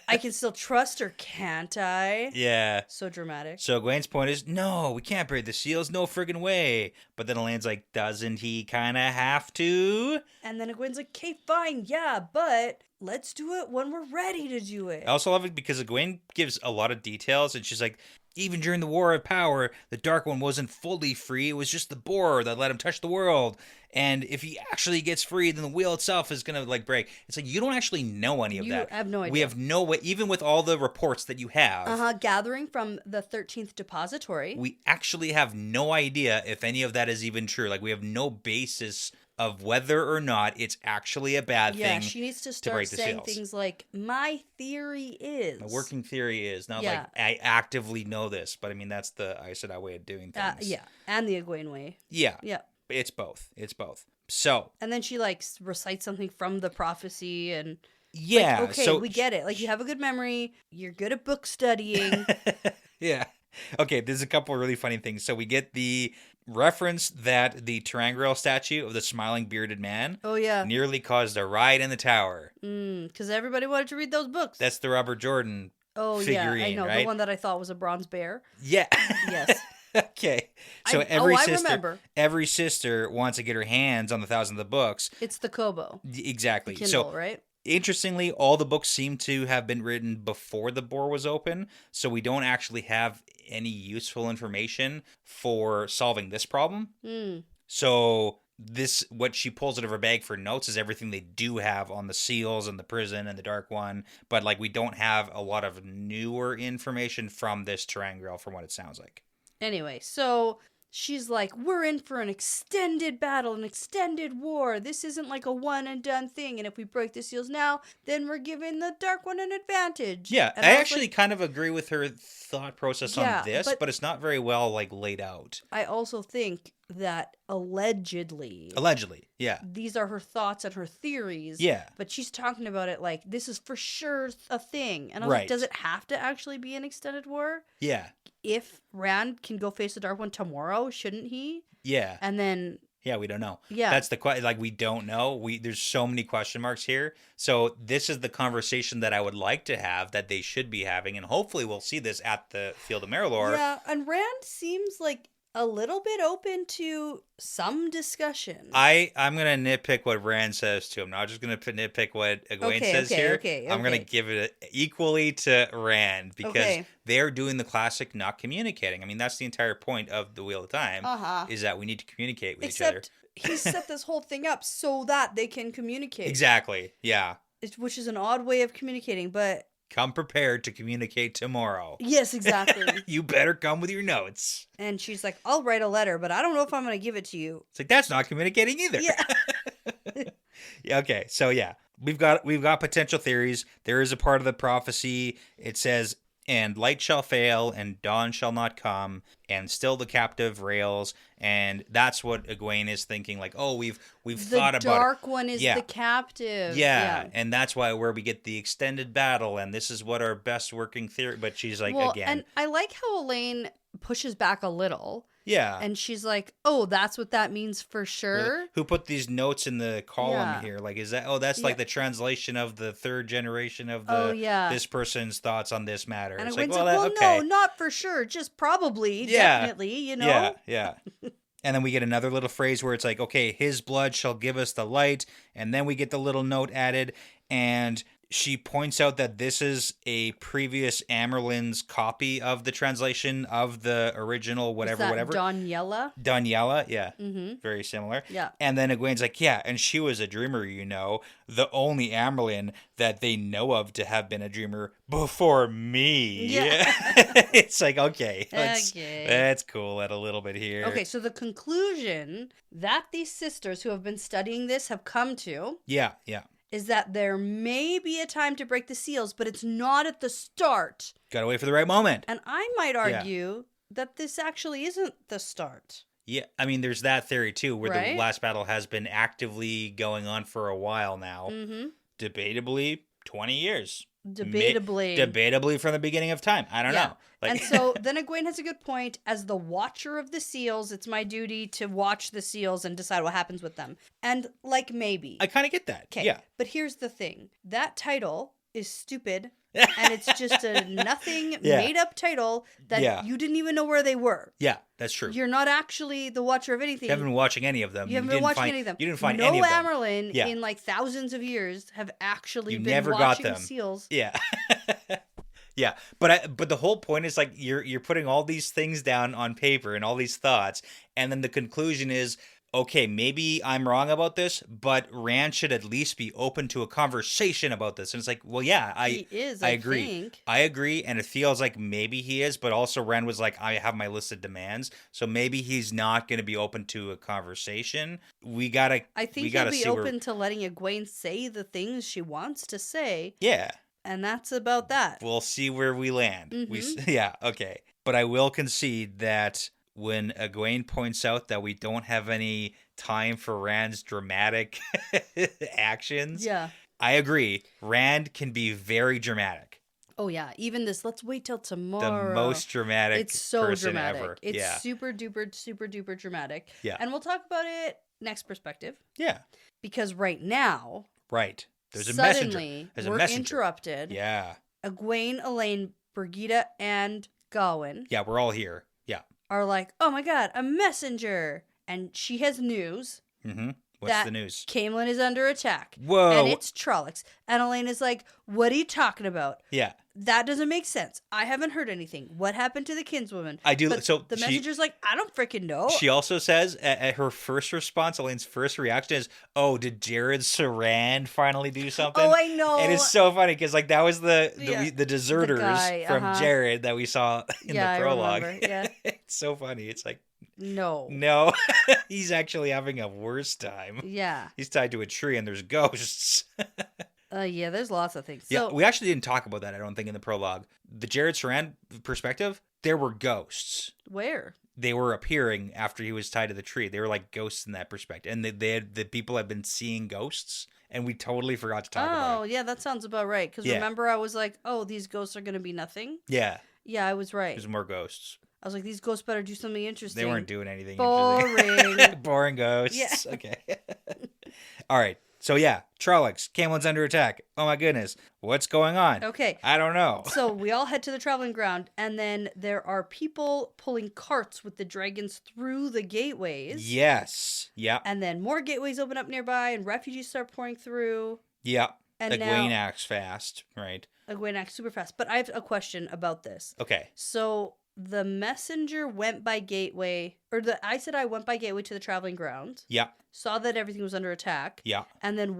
I can still trust her, can't I? Yeah. So dramatic. So Egwene's point is, no, we can't break the seals. No friggin' way. But then Elaine's like, doesn't he kind of have to? And then Egwene's like, okay, fine. Yeah, but let's do it when we're ready to do it. I also love it because Egwene gives a lot of details. And she's like, even during the War of Power, the Dark One wasn't fully free. It was just the boar that let him touch the world. And if he actually gets free, then the wheel itself is going to like break. It's like, you don't actually know any of that. You have no idea. We have no way, even with all the reports that you have. Gathering from the 13th depository. We actually have no idea if any of that is even true. Like, we have no basis of whether or not it's actually a bad thing. Yeah, she needs to start saying things like, my theory is. My working theory is. Not like, I actively know this. But I mean, that's the Aes Sedai way of doing things. And the Egwene way. Yeah. Yeah. It's both. So. And then she like recites something from the prophecy and. Yeah. Like, okay, we get it. Like, you have a good memory. You're good at book studying. Yeah. Okay, there's a couple of really funny things. So we get the reference that the Terangriel statue of the smiling bearded man nearly caused a riot in the tower. Because everybody wanted to read those books. That's the Robert Jordan figurine, I know. right? The one that I thought was a bronze bear. Yeah. Yes. Okay. So every sister wants to get her hands on the 1,000 of the books. It's the Kobo. Exactly. The Kindle, right? Interestingly, all the books seem to have been written before the bore was open, so we don't actually have any useful information for solving this problem. So what she pulls out of her bag for notes is everything they do have on the seals and the prison and the Dark One, but like we don't have a lot of newer information from this ter'angreal from what it sounds like. Anyway, so she's like, we're in for an extended battle, an extended war. This isn't like a one and done thing. And if we break the seals now, then we're giving the Dark One an advantage. Yeah, and I actually kind of agree with her thought process Yeah, on this, but it's not very well like laid out. I also think that allegedly, yeah. these are her thoughts and her theories. Yeah. But she's talking about it like this is for sure a thing. And I was Right. like, does it have to actually be an extended war? Yeah. If Rand can go face the Dark One tomorrow, shouldn't he? Yeah. And then Yeah, we don't know. Yeah. That's the question. Like, we don't know. There's so many question marks here. So this is the conversation that I would like to have, that they should be having, and hopefully we'll see this at the Field of Marilor. Yeah, and Rand seems like a little bit open to some discussion. I'm going to nitpick what Rand says to him. I'm not just going to nitpick what Egwene says here. I'm going to give it equally to Rand, because they're doing the classic not communicating. I mean, that's the entire point of the Wheel of Time, is that we need to communicate with each other. He set this whole thing up so that they can communicate. Exactly, yeah. Which is an odd way of communicating, but... Come prepared to communicate tomorrow. Yes, exactly. You better come with your notes. And she's like, I'll write a letter, but I don't know if I'm going to give it to you. It's like, that's not communicating either. Yeah. Yeah, okay, so yeah. We've got potential theories. There is a part of the prophecy. It says, and light shall fail, and dawn shall not come, and still the captive rails. And that's what Egwene is thinking. Like, oh, we've thought about it. The Dark One is the captive. Yeah, and that's where we get the extended battle, and this is what our best working theory. But she's like, again. And I like how Elayne pushes back a little. Yeah. And she's like, oh, that's what that means for sure. Who put these notes in the column here? Like, is that, that's like the translation of the third generation of this person's thoughts on this matter. And it's like, well, no, not for sure. Just probably, definitely, you know? Yeah. And then we get another little phrase where it's like, okay, his blood shall give us the light. And then we get the little note added. And she points out that this is a previous Amyrlin's copy of the translation of the original whatever. Daniela, yeah. Mm-hmm. Very similar. Yeah. And then Egwene's like, yeah, and she was a dreamer, the only Amyrlin that they know of to have been a dreamer before me. Yeah. It's like, okay, that's cool at a little bit here. Okay, so the conclusion that these sisters who have been studying this have come to... Yeah. is that there may be a time to break the seals, but it's not at the start. Gotta wait for the right moment. And I might argue that this actually isn't the start. Yeah, I mean, there's that theory, too, where the last battle has been actively going on for a while now. Mm-hmm. Debatably, 20 years. Debatably from the beginning of time. I don't know. And so then Egwene has a good point. As the watcher of the seals, it's my duty to watch the seals and decide what happens with them. And, like, maybe. I kind of get that. Okay. Yeah. But here's the thing. That title is stupid. And it's just a nothing made-up title that you didn't even know where they were. Yeah, that's true. You're not actually the watcher of anything. You haven't been watching any of them. You haven't been watching any of them. You didn't find any of them. No Amyrlin in like thousands of years have actually been never watching got them. seals. Yeah. Yeah, but the whole point is like you're putting all these things down on paper and all these thoughts, and then the conclusion is, okay, maybe I'm wrong about this, but Rand should at least be open to a conversation about this. And it's like, well, yeah, I agree. I agree, and it feels like maybe he is, but also Rand was like, I have my list of demands, so maybe he's not going to be open to a conversation. I think he'll be open to letting Egwene say the things she wants to say. Yeah. And that's about that. We'll see where we land. Mm-hmm. Okay. But I will concede that when Egwene points out that we don't have any time for Rand's dramatic actions, I agree. Rand can be very dramatic. Oh, yeah. Even this, let's wait till tomorrow. The most dramatic person dramatic. ever. It's super duper dramatic. Yeah. And we'll talk about it next perspective. Yeah. Because right now... Right. There's a suddenly, messenger. We're interrupted. Yeah. Egwene, Elayne, Birgitte, and Gawain. Yeah, we're all here. Yeah. Are like, oh my god, a messenger. And she has news. Mm-hmm. What's the news? Caemlyn is under attack. Whoa. And it's Trollocs. And Elayne is like, what are you talking about? Yeah. That doesn't make sense. I haven't heard anything. What happened to the kinswoman? I do. But so the messenger's like, I don't freaking know. She also says at her first response, Elaine's first reaction is, "Oh, did Jared Saran finally do something?" Oh, I know. And it's so funny because like that was the deserters guy, from Jared that we saw in the prologue. I remember. Yeah. It's so funny. It's like no, he's actually having a worse time. Yeah, he's tied to a tree and there's ghosts. Yeah, there's lots of things. Yeah, we actually didn't talk about that, I don't think, in the prologue. The Jared Saran perspective, there were ghosts. Where? They were appearing after he was tied to the tree. They were like ghosts in that perspective. And the people have been seeing ghosts, and we totally forgot to talk about it. Oh, yeah, that sounds about right. Because remember, I was like, oh, these ghosts are going to be nothing? Yeah. Yeah, I was right. There's more ghosts. I was like, these ghosts better do something interesting. They weren't doing anything interesting. Boring ghosts. Yeah. Okay. All right. So yeah, Trollocs, Caemlyn's under attack. Oh my goodness. What's going on? Okay. I don't know. So we all head to the traveling ground, and then there are people pulling carts with the dragons through the gateways. Yes. Yeah. And then more gateways open up nearby, and refugees start pouring through. Yeah. And Egwene acts fast, right? Egwene acts super fast. But I have a question about this. Okay. So the messenger went by gateway, or I said I went by gateway to the traveling ground. Yeah. Saw that everything was under attack. Yeah. And then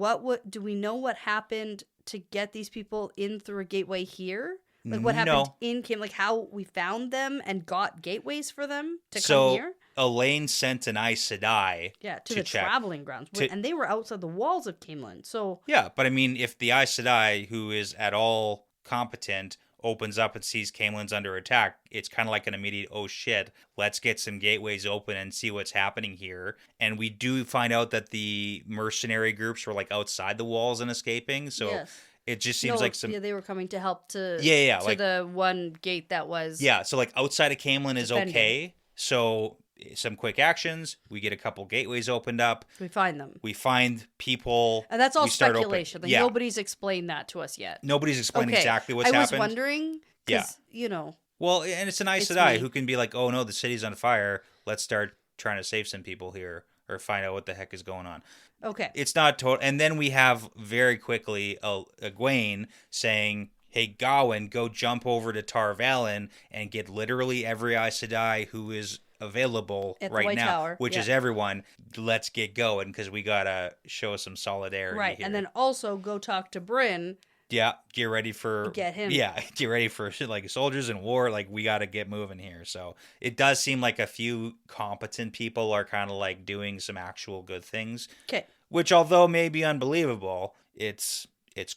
do we know what happened to get these people in through a gateway here? Like what happened in Caemlyn, like how we found them and got gateways for them to come here? Elayne sent an Aes Sedai to the check. traveling grounds. And they were outside the walls of Caemlyn. So yeah, but I mean, if the Aes Sedai, who is at all competent, opens up and sees Caemlyn's under attack, it's kind of like an immediate, oh shit, let's get some gateways open and see what's happening here. And we do find out that the mercenary groups were like outside the walls and escaping. So it just seems like some... Yeah, they were coming to help to like the one gate that was... Yeah, so like outside of Caemlyn is okay. So some quick actions. We get a couple gateways opened up. We find them. We find people. And that's all speculation. Like nobody's explained that to us yet. Nobody's explained exactly what's happened. I was wondering because, Well, and it's an Aes Sedai who can be like, oh no, the city's on fire. Let's start trying to save some people here or find out what the heck is going on. Okay. It's not total. And then we have very quickly Egwene saying, hey, Gawain, go jump over to Tar Valon and get literally every Aes Sedai who is available at right White now, Tower. Which is everyone. Let's get going because we gotta show some solidarity. Right, here. And then also go talk to Brynn. Yeah, get ready for him. Yeah, get ready for like soldiers in war. Like we got to get moving here. So it does seem like a few competent people are kind of like doing some actual good things. Okay, which although may be unbelievable, it's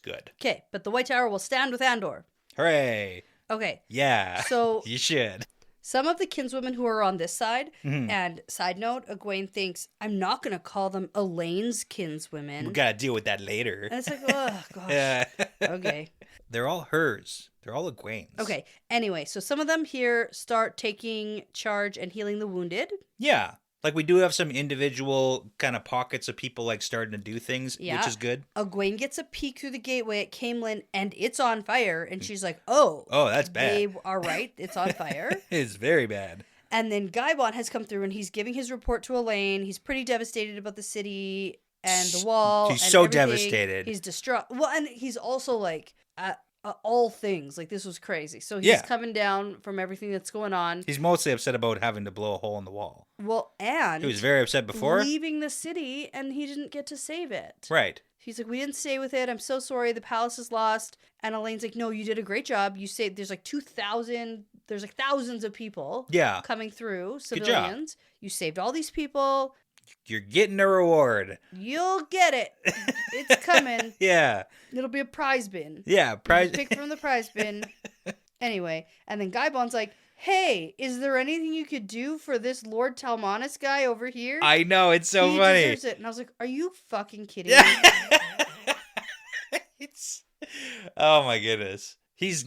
good. Okay, but the White Tower will stand with Andor. Hooray! Okay. Yeah. So you should. Some of the kinswomen who are on this side, and side note, Egwene thinks, I'm not going to call them Elayne's kinswomen. We got to deal with that later. And it's like, oh, gosh. Okay. They're all hers. They're all Egwene's. Okay. Anyway, so some of them here start taking charge and healing the wounded. Yeah. Like, we do have some individual kind of pockets of people, like, starting to do things, which is good. Egwene gets a peek through the gateway at Caemlyn, and it's on fire. And she's like, oh, that's bad. They are right. It's on fire. It's very bad. And then Gaibon has come through, and he's giving his report to Elayne. He's pretty devastated about the city and the wall. He's so devastated. He's distraught. Well, and he's also, like... all things like this was crazy, so he's coming down from everything that's going on. He's mostly upset about having to blow a hole in the wall. Well, and he was very upset before leaving the city, and he didn't get to save it. Right. He's like, we didn't stay with it. I'm so sorry. The palace is lost. And Elaine's like, no, you did a great job. You saved. There's like 2,000. There's like thousands of people. Coming through, civilians. You saved all these people. You're getting a reward. You'll get it. It's coming. Yeah. It'll be a prize bin. Yeah, prize. Pick from the prize bin. Anyway, and then Gaibon's like, hey, is there anything you could do for this Lord Talmanis guy over here? I know, it's so funny. He deserves it. And I was like, are you fucking kidding me? Oh my goodness. He's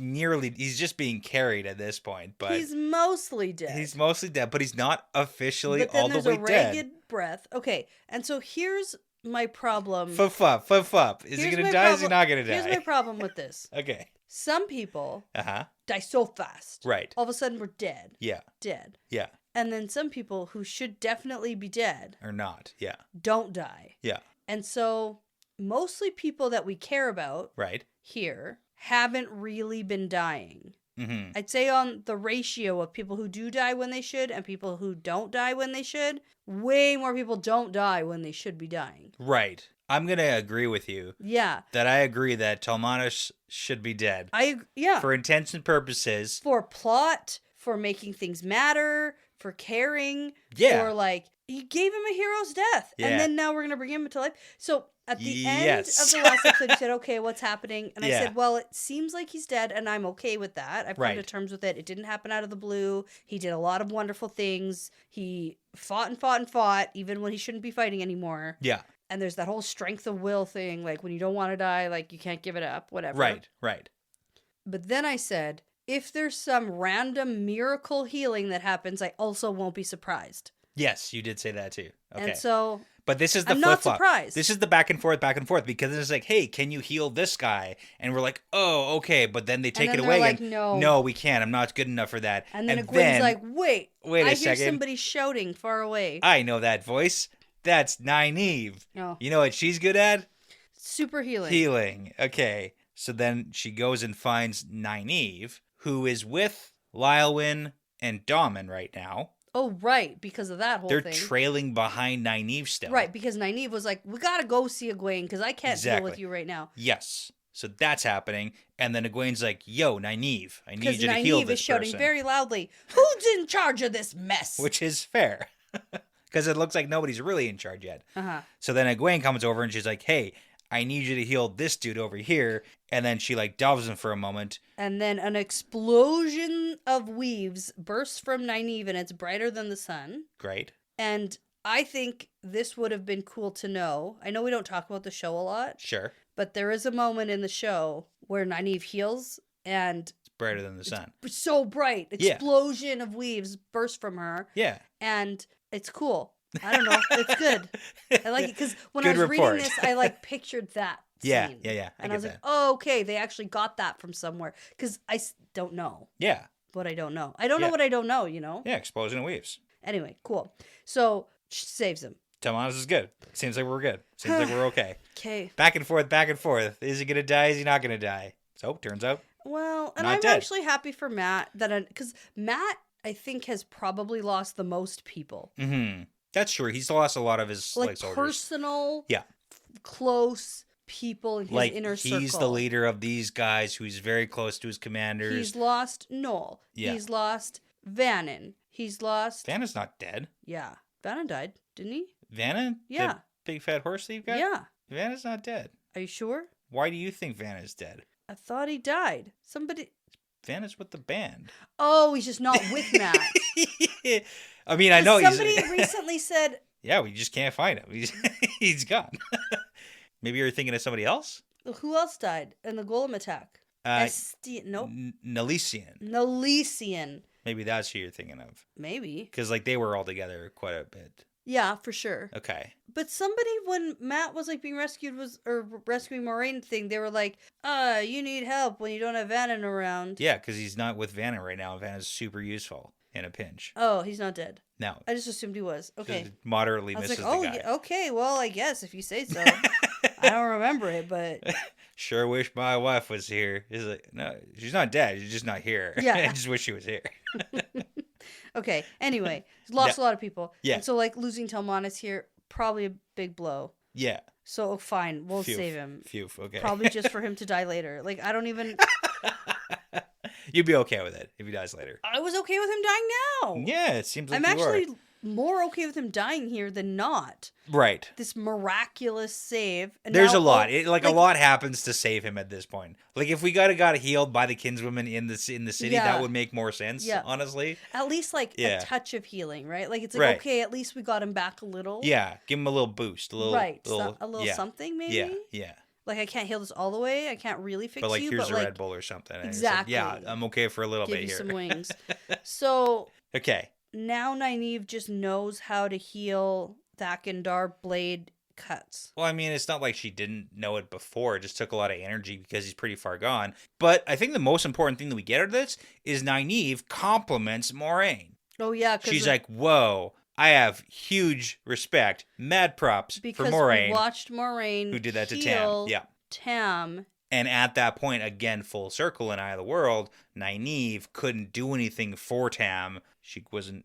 just being carried at this point, but he's mostly dead. But he's not officially all the way dead. There's a ragged breath. Okay, and so here's my problem. Fuff. Is he gonna die? Is he not gonna die? Here's my problem with this. Okay. Some people die so fast. Right. All of a sudden we're dead. Yeah. Dead. Yeah. And then some people who should definitely be dead Or not. Yeah. don't die. Yeah. And so mostly people that we care about Right. here haven't really been dying. Mm-hmm. I'd say on the ratio of people who do die when they should and people who don't die when they should, way more people don't die when they should be dying. Right. I'm going to agree with you. Yeah. That I agree that Talmanos should be dead. Yeah. For intents and purposes. For plot, for making things matter, for caring. Yeah. For like, you gave him a hero's death. Yeah. And then now we're going to bring him to life. So at the end Yes. of the last episode, you said, okay, what's happening? And I Yeah. said, well, it seems like he's dead, and I'm okay with that. I've come Right. to terms with it. It didn't happen out of the blue. He did a lot of wonderful things. He fought and fought and fought, even when he shouldn't be fighting anymore. Yeah. And there's that whole strength of will thing, like when you don't want to die, like you can't give it up, whatever. Right. Right. But then I said, if there's some random miracle healing that happens, I also won't be surprised. Yes, you did say that too. Okay. And so but this is the I'm not flip-flop. surprised. This is the back and forth, because it's like, hey, can you heal this guy? And we're like, oh, okay. But then they take then it they're away. like, and, no. we can't. I'm not good enough for that. And then Egwene's like, wait a I second. hear somebody shouting far away. I know that voice. That's Nynaeve. Oh. You know what she's good at? Super healing. Healing. Okay. So then she goes and finds Nynaeve, who is with Lylewyn and Daman right now. Oh, right, because of that whole They're thing. trailing behind Nynaeve still. Right, because Nynaeve was like, we gotta go see Egwene, because I can't deal with you right now. Yes. So that's happening. And then Egwene's like, yo, Nynaeve, I need you to Nynaeve heal this is shouting person. very loudly, who's in charge of this mess? Which is fair. Because it looks like nobody's really in charge yet. Uh-huh. So then Egwene comes over and she's like, hey, I need you to heal this dude over here. And then she like doves him for a moment. And then an explosion of weaves bursts from Nynaeve, and it's brighter than the sun. Great. And I think this would have been cool to know. I know we don't talk about the show a lot. Sure. But there is a moment in the show where Nynaeve heals, and It's brighter than the sun. it's so bright. Yeah. Explosion of weaves burst from her. Yeah. And it's cool. I don't know. It's good. I like it because when I Good was report. reading this, I like pictured that Yeah, scene. yeah. And I was like, oh, okay, they actually got that from somewhere. Because don't know yeah. what I don't know. I don't know Yeah. what I don't know, you know? Yeah, explosion of weaves. Anyway, cool. So she saves him. Talmanos is good. Seems like we're good. Seems like we're okay. Okay. Back and forth, back and forth. Is he going to die? Is he not going to die? So, turns out. Well, and Not I'm dead. actually happy for Matt because Matt, I think, has probably lost the most people. Mm-hmm. That's true. He's lost a lot of his Like soldiers. personal, Yeah. close people in his Like, inner circle. he's the leader of these guys who's very close to his commanders. He's lost Noel. Yeah. He's lost Vannon. He's lost... Vanna's not dead. Yeah. Vannon died, didn't he? Vanna? Yeah. The big fat horse thief guy? Yeah. Vanna's not dead. Are you sure? Why do you think Vanna's dead? I thought he died. Somebody... Vanna's with the band. Oh, he's just not with Matt. I mean, I know he's... Somebody recently said... Yeah, we just can't find him. He's gone. Maybe you're thinking of somebody else? Who else died in the golem attack? Nope. Nalesian. Nalesian. Maybe that's who you're thinking of. Maybe. Because, like, they were all together quite a bit. Yeah, for sure. Okay. But somebody, when Matt was like being rescued, or rescuing Moraine thing, they were like, you need help when you don't have Vannon around. Yeah, because he's not with Vanna right now. Vanna's super useful in a pinch. Oh, he's not dead. No. I just assumed he was. Okay. Just moderately I was misses like, oh, the guy. yeah, okay, well, I guess if you say so. I don't remember it, but... Sure wish my wife was here. He's like, no, she's not dead. She's just not here. Yeah. I just wish she was here. Okay, anyway, he's lost a lot of people. Yeah. And so, like, losing Talmanos here, probably a big blow. Yeah. So, fine, we'll Phew. save him. Phew. Okay. Probably just for him to die later. Like, I don't even... You'd be okay with it if he dies later. I was okay with him dying now. Yeah, it seems like I'm you actually are. more okay with him dying here than not. Right. This miraculous save. And There's now, a lot. A lot happens to save him at this point. Like, if we got healed by the kinswoman in the city, Yeah. that would make more sense, Yeah. honestly. At least, like, Yeah. a touch of healing, right? Like, it's like, Right. okay, at least we got him back a little. Yeah, give him a little boost. A little, Right. little, A little yeah. something, maybe? Yeah, yeah. Like, I can't heal this all the way. I can't really fix But, like, you. here's but, a like, Red Bull or something. And it's Exactly. like, yeah, I'm okay for a little give bit you here. some wings. So, Okay. now Nynaeve just knows how to heal Thakindar blade cuts. Well, I mean, it's not like she didn't know it before. It just took a lot of energy because he's pretty far gone. But I think the most important thing that we get out of this is Nynaeve compliments Moraine. Oh, yeah. She's like, whoa, I have huge respect, mad props for Moiraine. We watched Moiraine who did that to Tam. Yeah. Tam. And at that point, again, full circle in Eye of the World, Nynaeve couldn't do anything for Tam. She wasn't...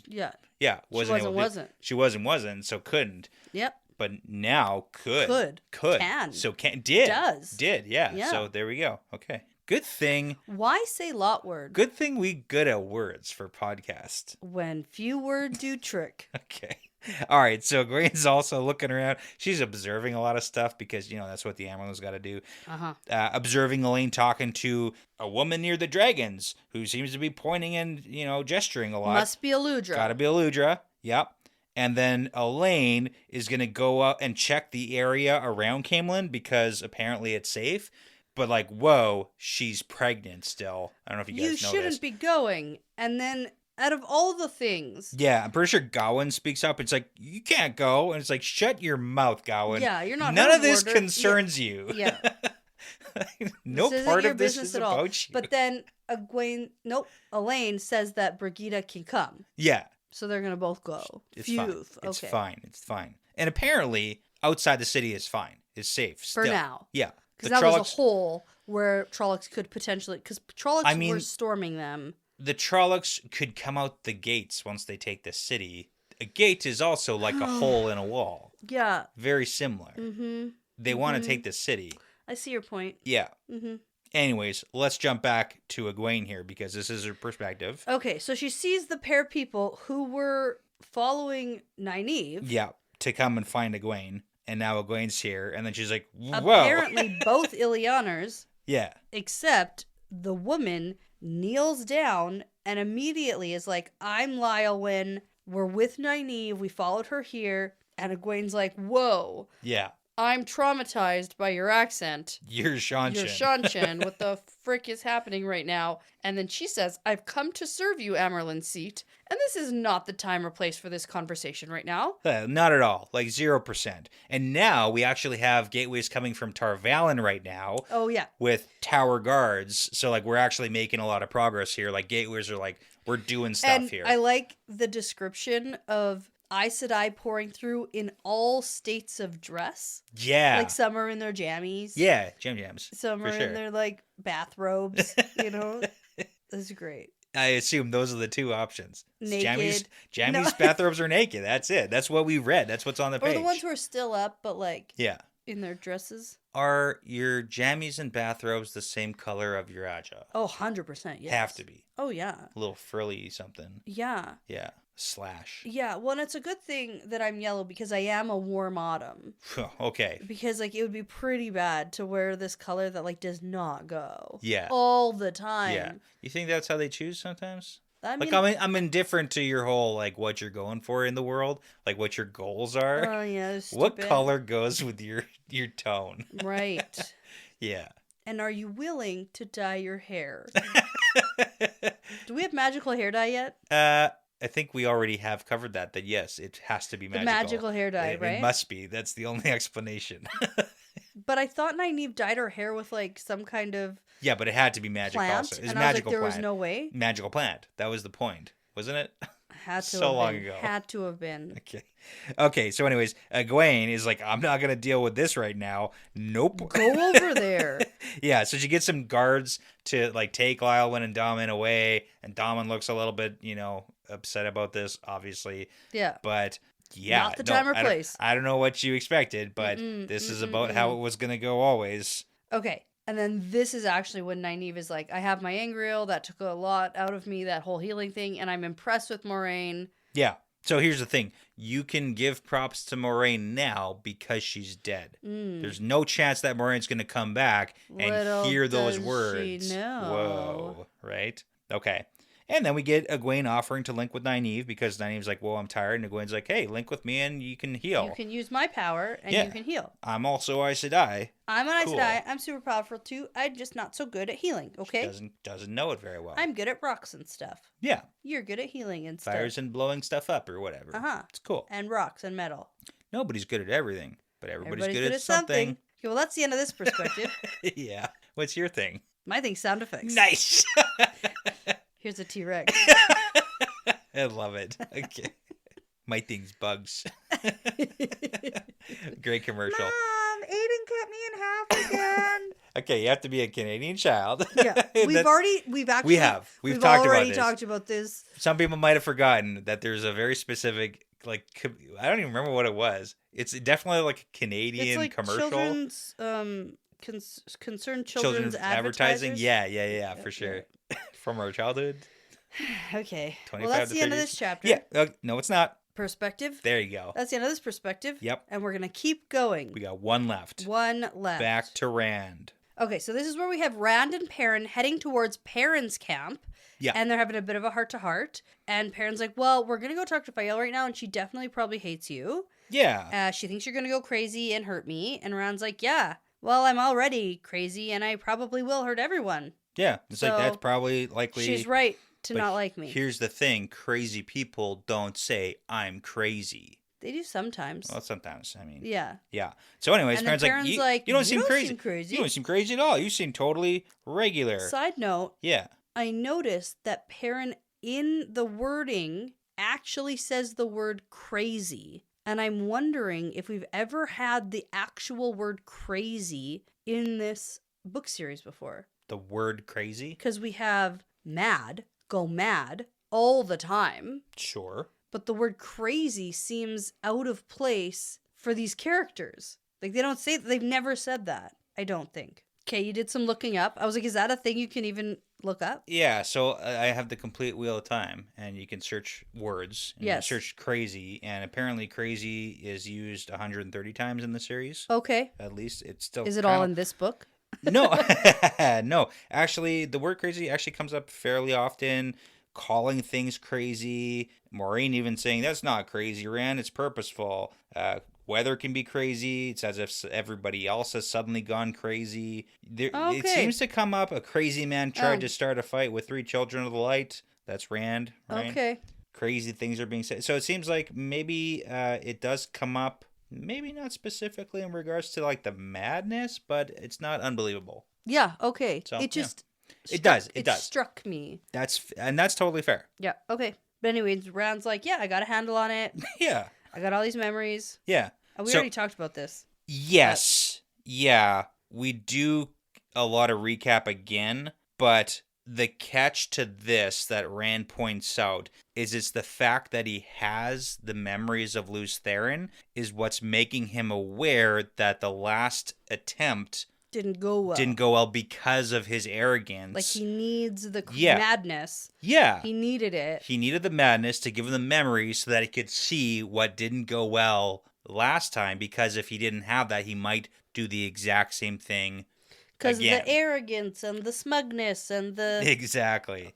Yeah. Yeah. She wasn't, so couldn't. Yep. But now could. Can. So did. Did, yeah. So there we go. Okay. Good thing. Why say lot word? Good thing we good at words for podcast. When few words do trick. Okay. All right. So Egwene's also looking around. She's observing a lot of stuff because, that's what the AMoL's got to do. Observing Elayne talking to a woman near the dragons who seems to be pointing and, gesturing a lot. Must be Eludra. Gotta be Eludra. Yep. And then Elayne is going to go up and check the area around Caemlyn because apparently it's safe. But whoa, she's pregnant still. I don't know if you guys know this. You shouldn't be going. And then out of all the things. Yeah, I'm pretty sure Gawain speaks up. It's like, you can't go. And it's like, shut your mouth, Gawain. Yeah, you're not. None of this concerns you. Yeah. No part of this is about you. But then Elayne says that Brigida can come. Yeah. So they're going to both go. It's fine. It's fine. And apparently, outside the city is fine. It's safe. Still. For now. Yeah. Because that was a hole where Trollocs could potentially... Because Trollocs were storming them. The Trollocs could come out the gates once they take the city. A gate is also like a hole in a wall. Yeah. Very similar. Mm-hmm. They want to take the city. I see your point. Yeah. Mm-hmm. Anyways, let's jump back to Egwene here because this is her perspective. Okay, so she sees the pair of people who were following Nynaeve. Yeah, to come and find Egwene. And now Egwene's here. And then she's like, whoa. Apparently both Illianers. Yeah. Except the woman kneels down and immediately is like, I'm Lylwyn. We're with Nynaeve. We followed her here. And Egwene's like, whoa. Yeah. I'm traumatized by your accent. You're Seanchan. What the frick is happening right now? And then she says, I've come to serve you, Amyrlin Seat. And this is not the time or place for this conversation right now. Not at all. 0%. And now we actually have gateways coming from Tar Valon right now. Oh, yeah. With tower guards. So, we're actually making a lot of progress here. Gateways are we're doing stuff here. I like the description of Aes Sedai pouring through in all states of dress. Yeah. Some are in their jammies. Yeah, jams. Some are in their, bathrobes, That's great. I assume those are the two options. Naked. Jammies, bathrobes, or naked. That's it. That's what we read. That's what's on the page. Or the ones who are still up, but, yeah, in their dresses. Are your jammies and bathrobes the same color of your aja? Oh, 100%, yes. Have to be. Oh, yeah. A little frilly something. Yeah. Yeah. Slash. Yeah, well, and it's a good thing that I'm yellow because I am a warm autumn. Okay. Because it would be pretty bad to wear this color that does not go. Yeah. All the time. Yeah. You think that's how they choose sometimes? I mean, I'm indifferent to your whole what you're going for in the world, what your goals are. Oh yeah. What color goes with your tone? Right. Yeah. And are you willing to dye your hair? Do we have magical hair dye yet? I think we already have covered that yes, it has to be magical. The magical hair dye, right? It must be. That's the only explanation. But I thought Nynaeve dyed her hair with some kind of Yeah, but it had to be magic plant, also. It was and magical there plant. was no way. Magical plant. That was the point, wasn't it? Had to so have long been. ago. Had to have been. Okay, so anyways, Egwene is I'm not going to deal with this right now. Nope. Go over there. Yeah, so she gets some guards to take Lylwyn and Daman away, and Daman looks a little bit, upset about this, obviously. Yeah. But yeah. Not the time or place. I don't know what you expected, but this is about how it was going to go always. Okay. And then this is actually when Nynaeve is like, I have my Angreal. That took a lot out of me, that whole healing thing. And I'm impressed with Moiraine. Yeah. So here's the thing. You can give props to Moiraine now because she's dead. There's no chance that Moraine's going to come back and hear those words. She know. Whoa. Right? Okay. And then we get Egwene offering to link with Nynaeve because Nynaeve's like, well, I'm tired. And Egwene's like, hey, link with me and you can heal. You can use my power and you can heal. I'm also Aes Sedai. I'm an Aes Sedai. I'm super powerful too. I'm just not so good at healing, okay? She doesn't know it very well. I'm good at rocks and stuff. Yeah. You're good at healing and stuff. Fires and blowing stuff up or whatever. Uh-huh. It's cool. And rocks and metal. Nobody's good at everything, but everybody's good at something. Okay, well, that's the end of this perspective. Yeah. What's your thing? My thing's sound effects. Nice. Here's a T-Rex. I love it. Okay. My thing's bugs. Great commercial. Mom, Aiden cut me in half again. Okay, you have to be a Canadian child. Yeah, we've already talked about this. Some people might have forgotten that there's a very specific, like, I don't even remember what it was. It's definitely like a Canadian commercial. Children's, concerned children's advertising. Yeah, for sure. From our childhood. Okay. Well, that's the end of this chapter. Yeah. No, it's not. Perspective. There you go. That's the end of this perspective. Yep. And we're going to keep going. We got one left. Back to Rand. Okay, so this is where we have Rand and Perrin heading towards Perrin's camp. Yeah. And they're having a bit of a heart-to-heart. And Perrin's like, well, we're going to go talk to Fael right now, and she definitely probably hates you. Yeah. She thinks you're going to go crazy and hurt me. And Rand's like, yeah, well, I'm already crazy, and I probably will hurt everyone. Yeah, it's like that's probably likely. She's right to not like me. Here's the thing. Crazy people don't say, I'm crazy. They do sometimes. Well, sometimes. I mean. Yeah. Yeah. So anyways, Perrin's like, you don't seem crazy. You don't seem crazy at all. You seem totally regular. Side note. Yeah. I noticed that Perrin in the wording actually says the word crazy. And I'm wondering if we've ever had the actual word crazy in this book series before. The word crazy? Because we have mad, go mad, all the time. Sure. But the word crazy seems out of place for these characters. Like, they don't say that. They've never said that, I don't think. Okay, you did some looking up. I was like, is that a thing you can even look up? Yeah, so I have the complete Wheel of Time, and you can search words. And yes. You search crazy, and apparently crazy is used 130 times in the series. Okay. At least it's still. Is it all in this book? No. No. Actually, the word crazy actually comes up fairly often. Calling things crazy. Maureen even saying, that's not crazy, Rand. It's purposeful. Weather can be crazy. It's as if everybody else has suddenly gone crazy. It seems to come up. A crazy man tried to start a fight with 3 children of the light. That's Rand, right? Okay. Crazy things are being said. So it seems like maybe it does come up. Maybe not specifically in regards to like the madness, but it's not unbelievable. Yeah, okay. So, it just... It does. It struck me. That's totally fair. Yeah, okay. But anyways, Rand's like, yeah, I got a handle on it. Yeah. I got all these memories. Yeah. We already talked about this. Yes. Yeah. We do a lot of recap again, but the catch to this that Rand points out is it's the fact that he has the memories of Lews Therin is what's making him aware that the last attempt didn't go well because of his arrogance. Like, he needs the madness. Yeah. He needed it. He needed the madness to give him the memories so that he could see what didn't go well last time, because if he didn't have that, he might do the exact same thing because the arrogance and the smugness and the... Exactly.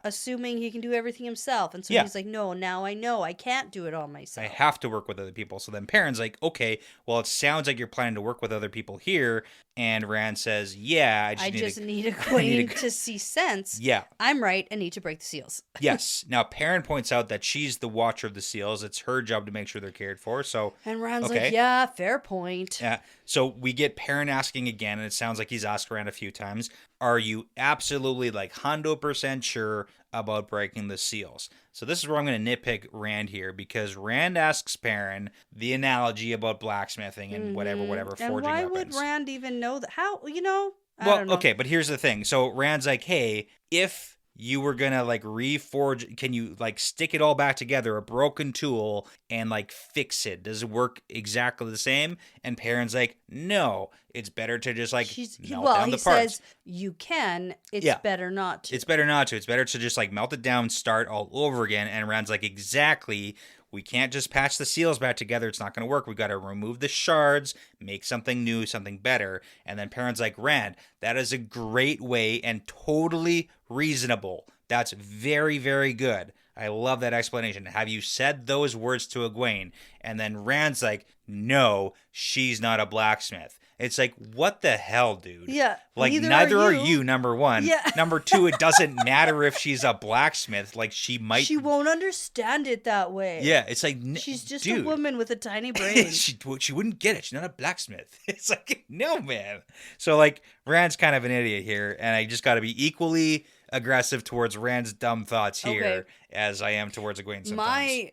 Assuming he can do everything himself. And so he's like, no, now I know I can't do it all myself. I have to work with other people. So then Perrin's like, okay, well, it sounds like you're planning to work with other people here. And Rand says, yeah, I just need Egwene to see sense. Yeah. I'm right. I need to break the seals. Yes. Now, Perrin points out that she's the watcher of the seals. It's her job to make sure they're cared for. So, and Rand's like, yeah, fair point. Yeah. So we get Perrin asking again, and it sounds like he's asked Rand a few times, are you absolutely like 100% sure about breaking the seals? So this is where I'm going to nitpick Rand here, because Rand asks Perrin the analogy about blacksmithing and whatever, forging weapons. And why would Rand even know that? How, I don't know. Okay, but here's the thing. So Rand's like, hey, if you were going to like reforge, can you like stick it all back together, a broken tool, and like fix it? Does it work exactly the same? And Perrin's like, no, it's better to just like melt down the parts. He says you can, it's better not to. It's better not to. It's better to just like melt it down, start all over again. And Rand's like, exactly. We can't just patch the seals back together. It's not going to work. We've got to remove the shards, make something new, something better. And then Perrin's like, Rand, that is a great way and totally reasonable. That's very, very good. I love that explanation. Have you said those words to Egwene? And then Rand's like, no, she's not a blacksmith. It's like, what the hell, dude? Yeah. Like, neither are you, number one. Yeah. Number two, it doesn't matter if she's a blacksmith. Like, she might... She won't understand it that way. Yeah, it's like... She's just a woman with a tiny brain. she wouldn't get it. She's not a blacksmith. It's like, no, man. So, like, Rand's kind of an idiot here, and I just got to be equally aggressive towards Rand's dumb thoughts here as I am towards Egwene sometimes. My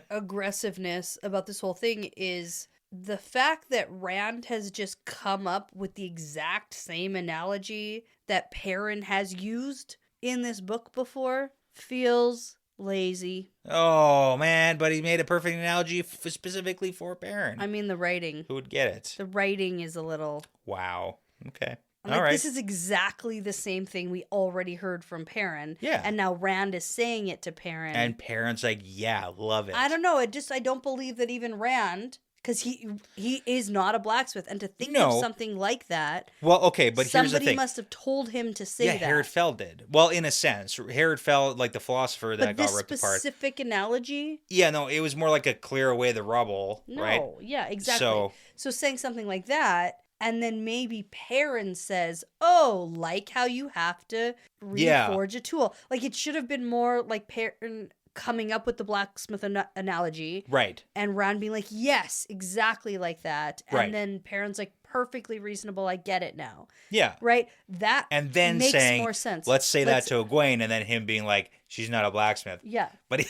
aggressiveness about this whole thing is the fact that Rand has just come up with the exact same analogy that Perrin has used in this book before feels lazy. Oh, man, but he made a perfect analogy specifically for Perrin. I mean, the writing. Who would get it? The writing is a little... Wow. Okay. I'm all like, right. This is exactly the same thing we already heard from Perrin. Yeah. And now Rand is saying it to Perrin. And Perrin's like, yeah, love it. I don't know. I don't believe that even Rand... Because he is not a blacksmith. And to think of something like that... Well, okay, but here's the thing. Somebody must have told him to say that. Yeah, Herod Fell did. Well, in a sense. Herod Fell, like the philosopher that got ripped apart. But this specific analogy... Yeah, no, it was more like a clear away the rubble, right? No, yeah, exactly. So saying something like that, and then maybe Perrin says, oh, like how you have to reforge a tool. Like, it should have been more like Perrin... coming up with the blacksmith analogy. Right. And Rand being like, yes, exactly like that. And right. then Perrin's like, perfectly reasonable, I get it now. Yeah. Right? That and then makes saying, more sense. Let's say that to Egwene, and then him being like, she's not a blacksmith. Yeah. But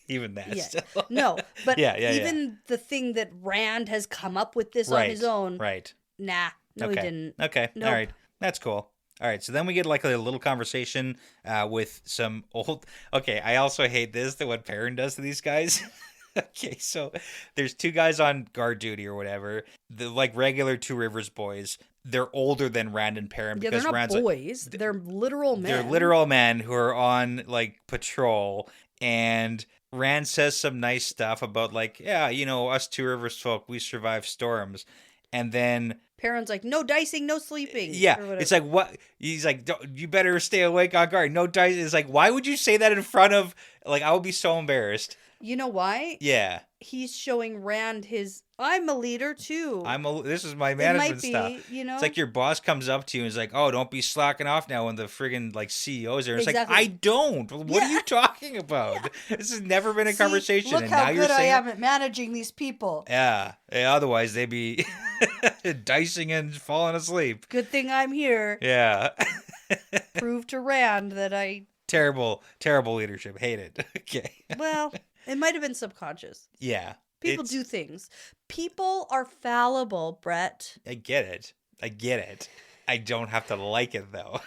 even that still. No, but even the thing that Rand has come up with this on his own. Right. Nah. No, he didn't. Okay. Nope. All right. That's cool. All right, so then we get like a little conversation with some old... Okay, I also hate this, that what Perrin does to these guys. Okay, so there's two guys on guard duty or whatever. The like regular Two Rivers boys. They're older than Rand and Perrin because they're not Rand's boys. They're literal men. They're literal men who are on like patrol, and Rand says some nice stuff about like, yeah, you know, us Two Rivers folk, we survive storms. And then Perrin's like, no dicing, no sleeping. Yeah, it's like, what? He's like, you better stay awake on guard. No dicing. It's like, why would you say that in front of, like, I would be so embarrassed. You know why? Yeah. He's showing Rand his, I'm a leader too. This is my management stuff. You know? It's like your boss comes up to you and is like, oh, don't be slacking off now when the friggin' like CEO's there. It's like, I don't. What are you talking about? Yeah. This has never been a conversation. Look and how now good you're saying, I am at managing these people. Yeah. Otherwise they'd be dicing and falling asleep. Good thing I'm here. Yeah. Prove to Rand that I... Terrible leadership. Hate it. Okay. Well... It might have been subconscious. Yeah. People do things. People are fallible, Brett. I get it. I don't have to like it, though.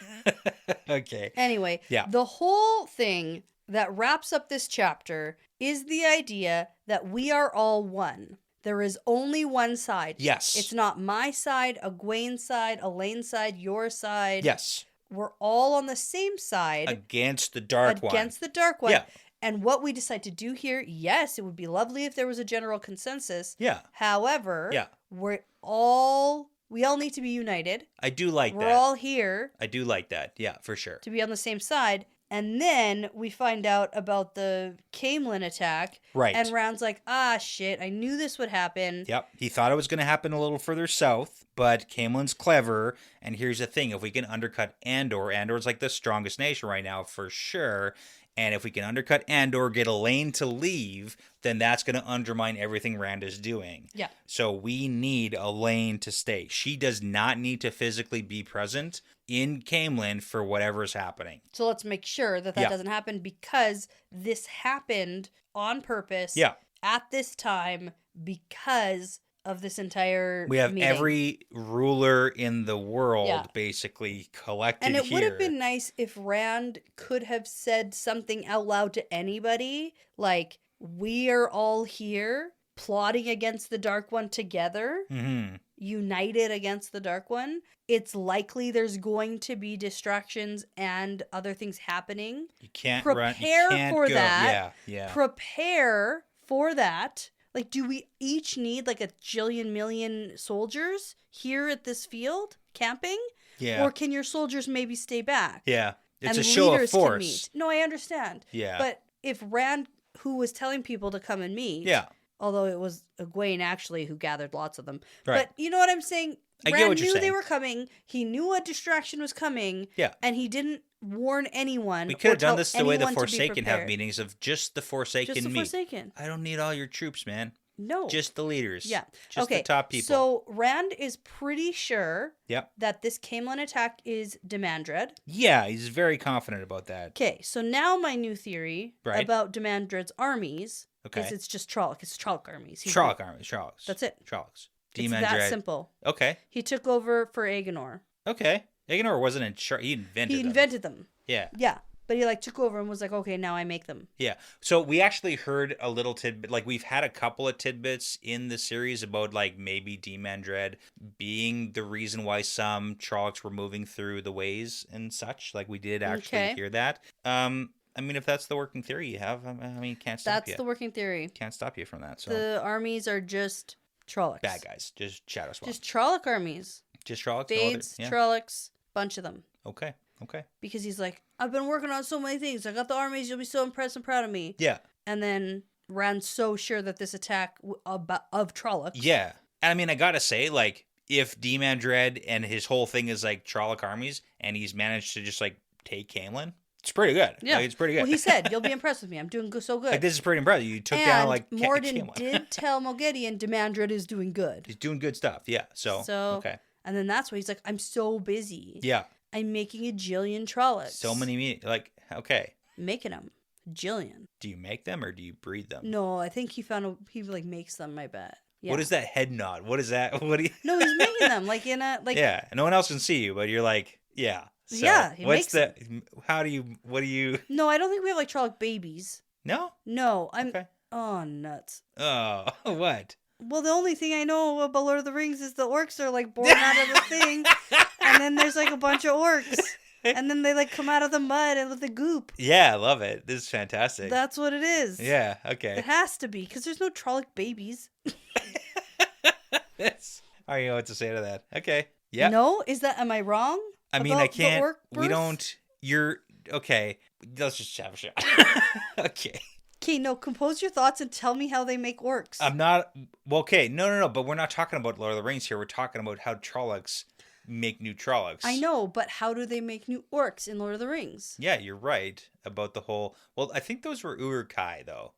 Okay. Anyway, the whole thing that wraps up this chapter is the idea that we are all one. There is only one side. Yes. It's not my side, Egwene's side, Elayne's side, your side. Yes. We're all on the same side. Against the dark one. Against the dark one. Yeah. And what we decide to do here, yes, it would be lovely if there was a general consensus. Yeah. However, we all need to be united. I do like that. We're all here. I do like that. Yeah, for sure. To be on the same side. And then we find out about the Caemlyn attack. Right. And Rand's like, shit, I knew this would happen. Yep. He thought it was going to happen a little further south, but Caemlyn's clever. And here's the thing. If we can undercut Andor's like the strongest nation right now, for sure. And if we can undercut Andor, get Elayne to leave, then that's going to undermine everything Rand is doing. Yeah. So we need Elayne to stay. She does not need to physically be present in Caemlyn for whatever is happening. So let's make sure that doesn't happen, because this happened on purpose at this time because of this entire We have meeting. every ruler in the world basically collected here. And it would have been nice if Rand could have said something out loud to anybody, like, we are all here plotting against the Dark One together, united against the Dark One. It's likely there's going to be distractions and other things happening. You can't prepare for that. Yeah. Prepare for that. Like, do we each need like a jillion million soldiers here at this field camping? Yeah. Or can your soldiers maybe stay back? Yeah. It's and a show of leaders can force. meet? No, I understand. Yeah. But if Rand, who was telling people to come and meet, although it was Egwene actually who gathered lots of them. Right. But you know what I'm saying? I get Rand what you're knew saying. they were coming. He knew a distraction was coming. Yeah. And he didn't warn anyone. We could have done tell this the way the anyone to be Forsaken have prepared. meetings of just the Forsaken Just the meet. Forsaken. I don't need all your troops, man. No. Just the leaders. Yeah. Just the top people. So Rand is pretty sure Yep. that this Caemlyn attack is Demandred. Yeah, he's very confident about that. Okay, so now my new theory about Demandred's armies is it's just Trolloc. It's Trolloc armies. Trollocs. That's it. Trollocs. It's that simple. Okay. He took over for Aegonor. Okay. Aegonor wasn't in charge. He invented them. Yeah. Yeah. But he took over and was like, okay, now I make them. Yeah. So we actually heard a little tidbit. Like, we've had a couple of tidbits in the series about, like, maybe Demandred being the reason why some Trollocs were moving through the ways and such. Like, we did actually hear that. I mean, if that's the working theory you have, I mean, can't stop you. That's the working theory. Can't stop you from that. So the armies are just Trollocs. Bad guys. Just Shadow Swamp. Just Trolloc armies. Just Trollocs? Fades, Trollocs, bunch of them. Okay. Because he's like, I've been working on so many things. I got the armies. You'll be so impressed and proud of me. Yeah. And then Rand's so sure that this attack of Trollocs. Yeah. And I mean, I gotta say, like, if Demandred and his whole thing is, like, Trolloc armies, and he's managed to just, like, take Caemlyn, it's pretty good. Yeah. Like, it's pretty good. Well, he said, you'll be impressed with me. I'm doing so good. Like, this is pretty impressive. You took down, like, Morden Caemlyn. did tell Moghedien Demandred is doing good. He's doing good stuff. Yeah. So okay. And then that's why he's like, I'm so busy. Yeah. I'm making a jillion Trollocs. So many, like, okay. Making them. Jillion. Do you make them or do you breed them? No, I think he makes them, I bet. Yeah. What is that head nod? What is that? What do you... No, he's making them, like, in a, like... Yeah, no one else can see you, but you're like, yeah. So, yeah, he makes them. What do you... No, I don't think we have, like, Trolloc babies. No? No, Okay. Oh, nuts. Oh, what? Well, the only thing I know about Lord of the Rings is the orcs are, like, born out of the thing, and then there's, like, a bunch of orcs, and then they, like, come out of the mud and with the goop. Yeah, I love it. This is fantastic. That's what it is. Yeah, okay. It has to be, because there's no Trolloc babies. I don't know what to say to that. Okay. Yeah. No? Am I wrong? I mean, I can't. We don't. Okay. Let's just have a shot. Okay. Okay, no, compose your thoughts and tell me how they make orcs. I'm not... Well, okay, no, but we're not talking about Lord of the Rings here. We're talking about how Trollocs make new Trollocs. I know, but how do they make new orcs in Lord of the Rings? Yeah, you're right about the whole... Well, I think those were Uruk-hai, though.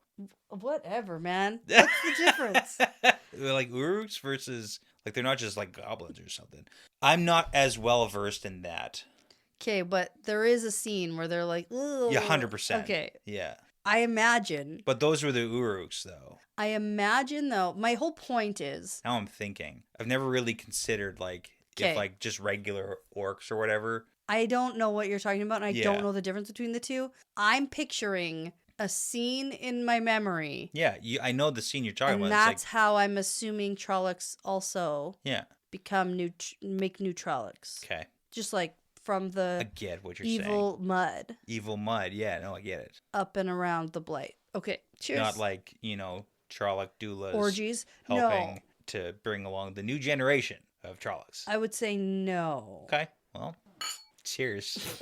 Whatever, man. What's the difference? They're like Uruks versus... Like, they're not just, like, goblins or something. I'm not as well-versed in that. Okay, but there is a scene where they're like... ugh. Yeah, 100%. Okay. Yeah. I imagine. But those were the Uruks, though. I imagine, though, my whole point is... Now I'm thinking. I've never really considered, like, if, like, just regular orcs or whatever. I don't know what you're talking about, and I don't know the difference between the two. I'm picturing a scene in my memory. Yeah, I know the scene you're talking about. And that's how I'm assuming Trollocs also become make new Trollocs. Okay. Just like from the I get what you're evil saying. mud. Evil mud, yeah, no, I get it. Up and around the blight. Okay, cheers. Not like, Trolloc doulas. Orgies. Helping to bring along the new generation of Trollocs. I would say no. Okay, well, cheers.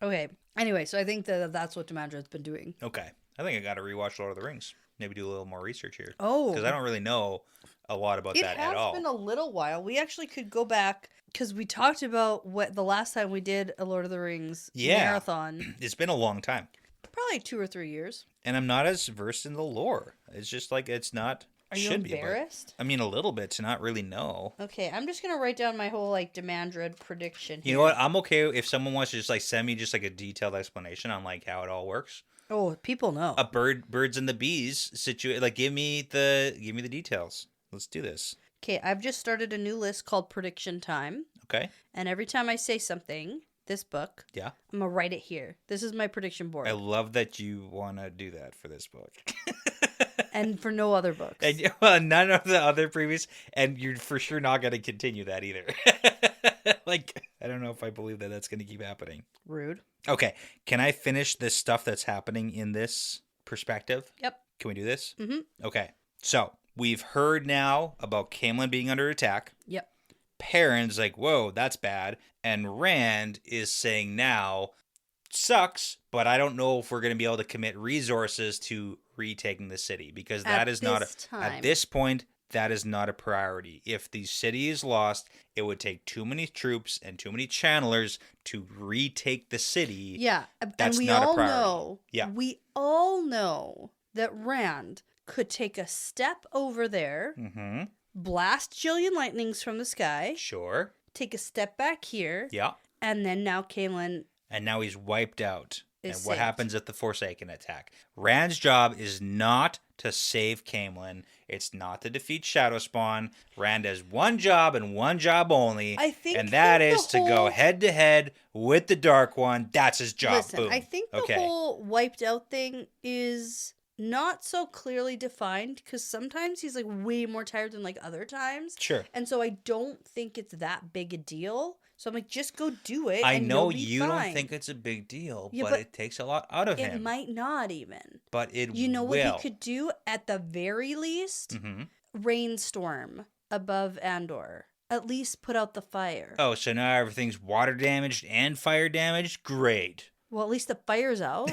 Okay, anyway, so I think that's what Demandred's been doing. Okay, I think I got to rewatch Lord of the Rings. Maybe do a little more research here. Oh. Because I don't really know a lot about that at all. It has been a little while. We actually could go back, because we talked about what the last time we did a Lord of the Rings marathon. It's been a long time. Probably 2 or 3 years. And I'm not as versed in the lore. It's just like, it's not... Are you embarrassed? I mean, a little bit to not really know. Okay, I'm just going to write down my whole, like, Demandred prediction here. You know what? I'm okay if someone wants to just, like, send me just, like, a detailed explanation on, like, how it all works. Oh, people know. A birds and the bees situation. Like, give me the details. Let's do this. Okay, I've just started a new list called Prediction Time. Okay. And every time I say something, this book, I'm going to write it here. This is my prediction board. I love that you want to do that for this book. And for no other books. And, well, none of the other previous, and you're for sure not going to continue that either. Like, I don't know if I believe that that's going to keep happening. Rude. Okay, can I finish this stuff that's happening in this perspective? Yep. Can we do this? Mm-hmm. Okay, so we've heard now about Caemlyn being under attack. Yep. Perrin's like, whoa, that's bad. And Rand is saying now, sucks, but I don't know if we're going to be able to commit resources to retaking the city, because that is not at this point, that is not a priority. If the city is lost, it would take too many troops and too many channelers to retake the city. Yeah, that's and we not all a priority. know. Yeah, we all know that Rand could take a step over there, blast Jillian lightnings from the sky, Sure. take a step back here, Yeah. and then now Caemlyn. And now he's wiped out. And Is what saved. happens at the Forsaken attack? Rand's job is not to save Caemlyn. It's not to defeat Shadowspawn. Rand has one job and one job only. I think and that the is to go head to head with the Dark One. That's his job. Listen, Boom. I think the whole wiped out thing is not so clearly defined because sometimes he's like way more tired than like other times. Sure. And so I don't think it's that big a deal. So I'm like, just go do it. I and know you'll be you fine. don't think it's a big deal, Yeah, but it takes a lot out of It him. might not even. But it will. You know what he could do at the very least? Rainstorm above Andor. At least put out the fire. Oh, so now everything's water damaged and fire damaged? Great. Well, at least the fire's out.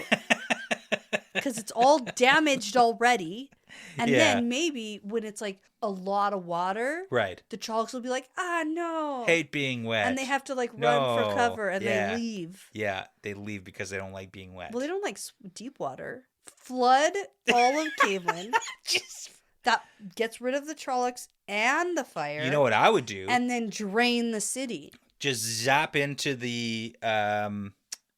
Because it's all damaged already. And then maybe when it's like a lot of water, right, the Trollocs will be like, no. Hate being wet. And they have to like run for cover and they leave. Yeah, they leave because they don't like being wet. Well, they don't like deep water. Flood all of Caemlyn. That gets rid of the Trollocs and the fire. You know what I would do? And then drain the city. Just zap into the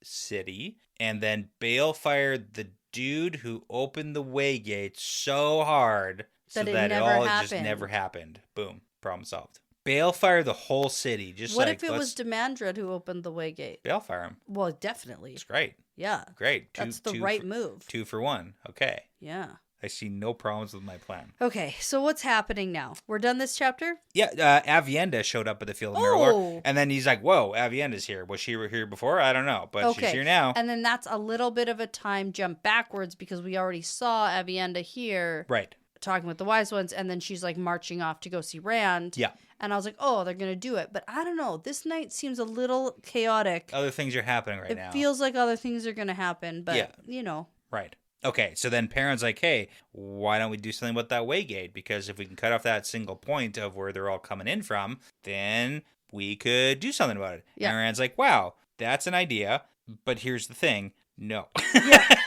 city and then balefire the dude who opened the way gate so hard that it all just never happened. Boom. Problem solved. Balefire the whole city. Just what if it was Demandred who opened the way gate? Balefire him. Well, definitely. It's great. Yeah. Great. That's the right move. 2 for 1. Okay. Yeah. I see no problems with my plan. Okay, so what's happening now? We're done this chapter? Yeah, Avienda showed up at the Field of Mirror, and then he's like, whoa, Avienda's here. Was she here before? I don't know, but she's here now. And then that's a little bit of a time jump backwards because we already saw Avienda here. Right. Talking with the wise ones, and then she's like marching off to go see Rand. Yeah. And I was like, oh, they're going to do it. But I don't know. This night seems a little chaotic. Other things are happening right now. It feels like other things are going to happen, but, you know. Right. Okay, so then Perrin's like, hey, why don't we do something about that waygate? Because if we can cut off that single point of where they're all coming in from, then we could do something about it. Yeah. And Rand's like, wow, that's an idea, but here's the thing. No. Yeah.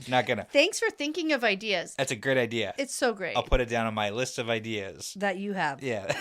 Not gonna. Thanks for thinking of ideas. That's a great idea. It's so great. I'll put it down on my list of ideas. That you have. Yeah.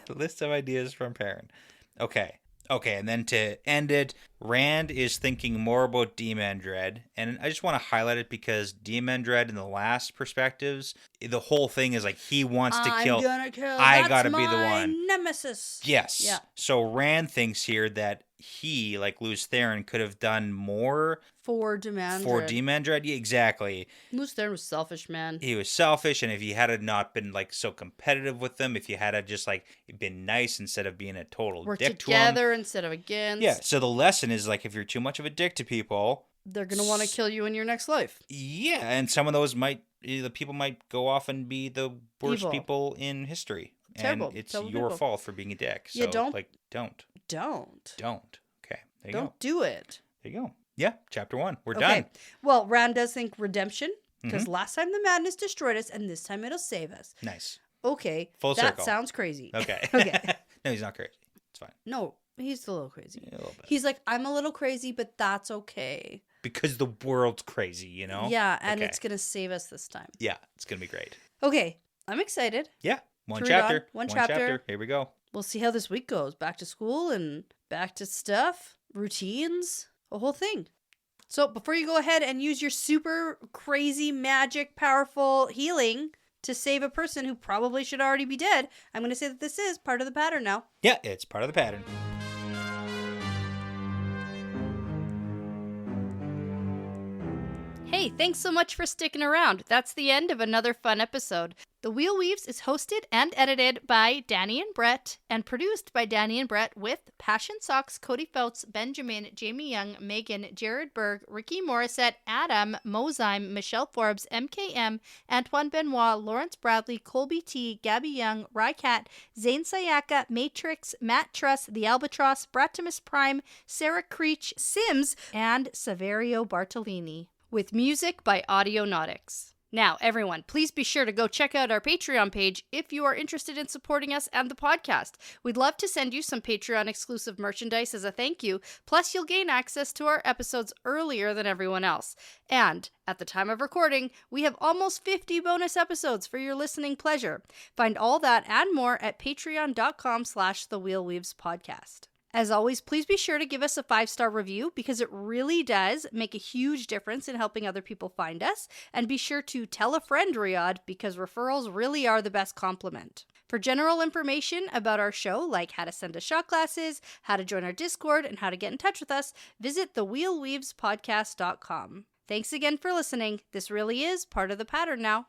List of ideas from Perrin. Okay, and then to end it, Rand is thinking more about Demandred, and I just want to highlight it because Demandred in the last perspectives, the whole thing is like he wants to kill. I'm gonna kill. I gotta be the one. Nemesis. Yes. Yeah. So Rand thinks here that he, like Lews Therin, could have done more for Demandred. Yeah, exactly. Lews Therin was selfish, man. He was selfish, and if he had not been like so competitive with them, if he had just like been nice instead of being a total dick to them. Work together instead of against. Yeah, so the lesson is like if you're too much of a dick to people, they're going to want to kill you in your next life. Yeah, and some of those the people might go off and be the worst people in history. Terrible. And it's your fault for being a dick. So, don't. Don't. Okay, there you go. Don't do it. There you go. Yeah, chapter 1. We're done. Well, Rand does think redemption, because last time the madness destroyed us, and this time it'll save us. Nice. Okay. Full circle. That sounds crazy. Okay. Okay. No, he's not crazy. It's fine. No, he's a little crazy. Yeah, a little bit. He's like, I'm a little crazy, but that's okay. Because the world's crazy, you know? Yeah, and it's going to save us this time. Yeah, it's going to be great. Okay, I'm excited. Yeah, one chapter. One chapter. Here we go. We'll see how this week goes. Back to school and back to stuff, routines, a whole thing. So before you go ahead and use your super crazy, magic, powerful healing to save a person who probably should already be dead, I'm going to say that this is part of the pattern now. Yeah, it's part of the pattern. Hey, thanks so much for sticking around. That's the end of another fun episode. The Wheel Weaves is hosted and edited by Dani and Brett and produced by Dani and Brett with Passion Socks, Cody Feltz, Benjamin, Jamie Young, Megan, Jared Berg, Ricky Morissette, Adam, Mozyme, Michelle Forbes, MKM, Antoine Benoit, Lawrence Bradley, Colby T, Gabby Young, Rycat, Zane Sayaka, Matrix, Matt Truss, The Albatross, Bratimus Prime, Sarah Creech, Sims, and Saverio Bartolini. With music by Audionautics. Now, everyone, please be sure to go check out our Patreon page if you are interested in supporting us and the podcast. We'd love to send you some Patreon-exclusive merchandise as a thank you, plus you'll gain access to our episodes earlier than everyone else. And, at the time of recording, we have almost 50 bonus episodes for your listening pleasure. Find all that and more at patreon.com/thewheelweavespodcast. As always, please be sure to give us a 5-star review because it really does make a huge difference in helping other people find us. And be sure to tell a friend, Riyadh, because referrals really are the best compliment. For general information about our show, like how to send us shot glasses, how to join our Discord, and how to get in touch with us, visit thewheelweavespodcast.com. Thanks again for listening. This really is part of the pattern now.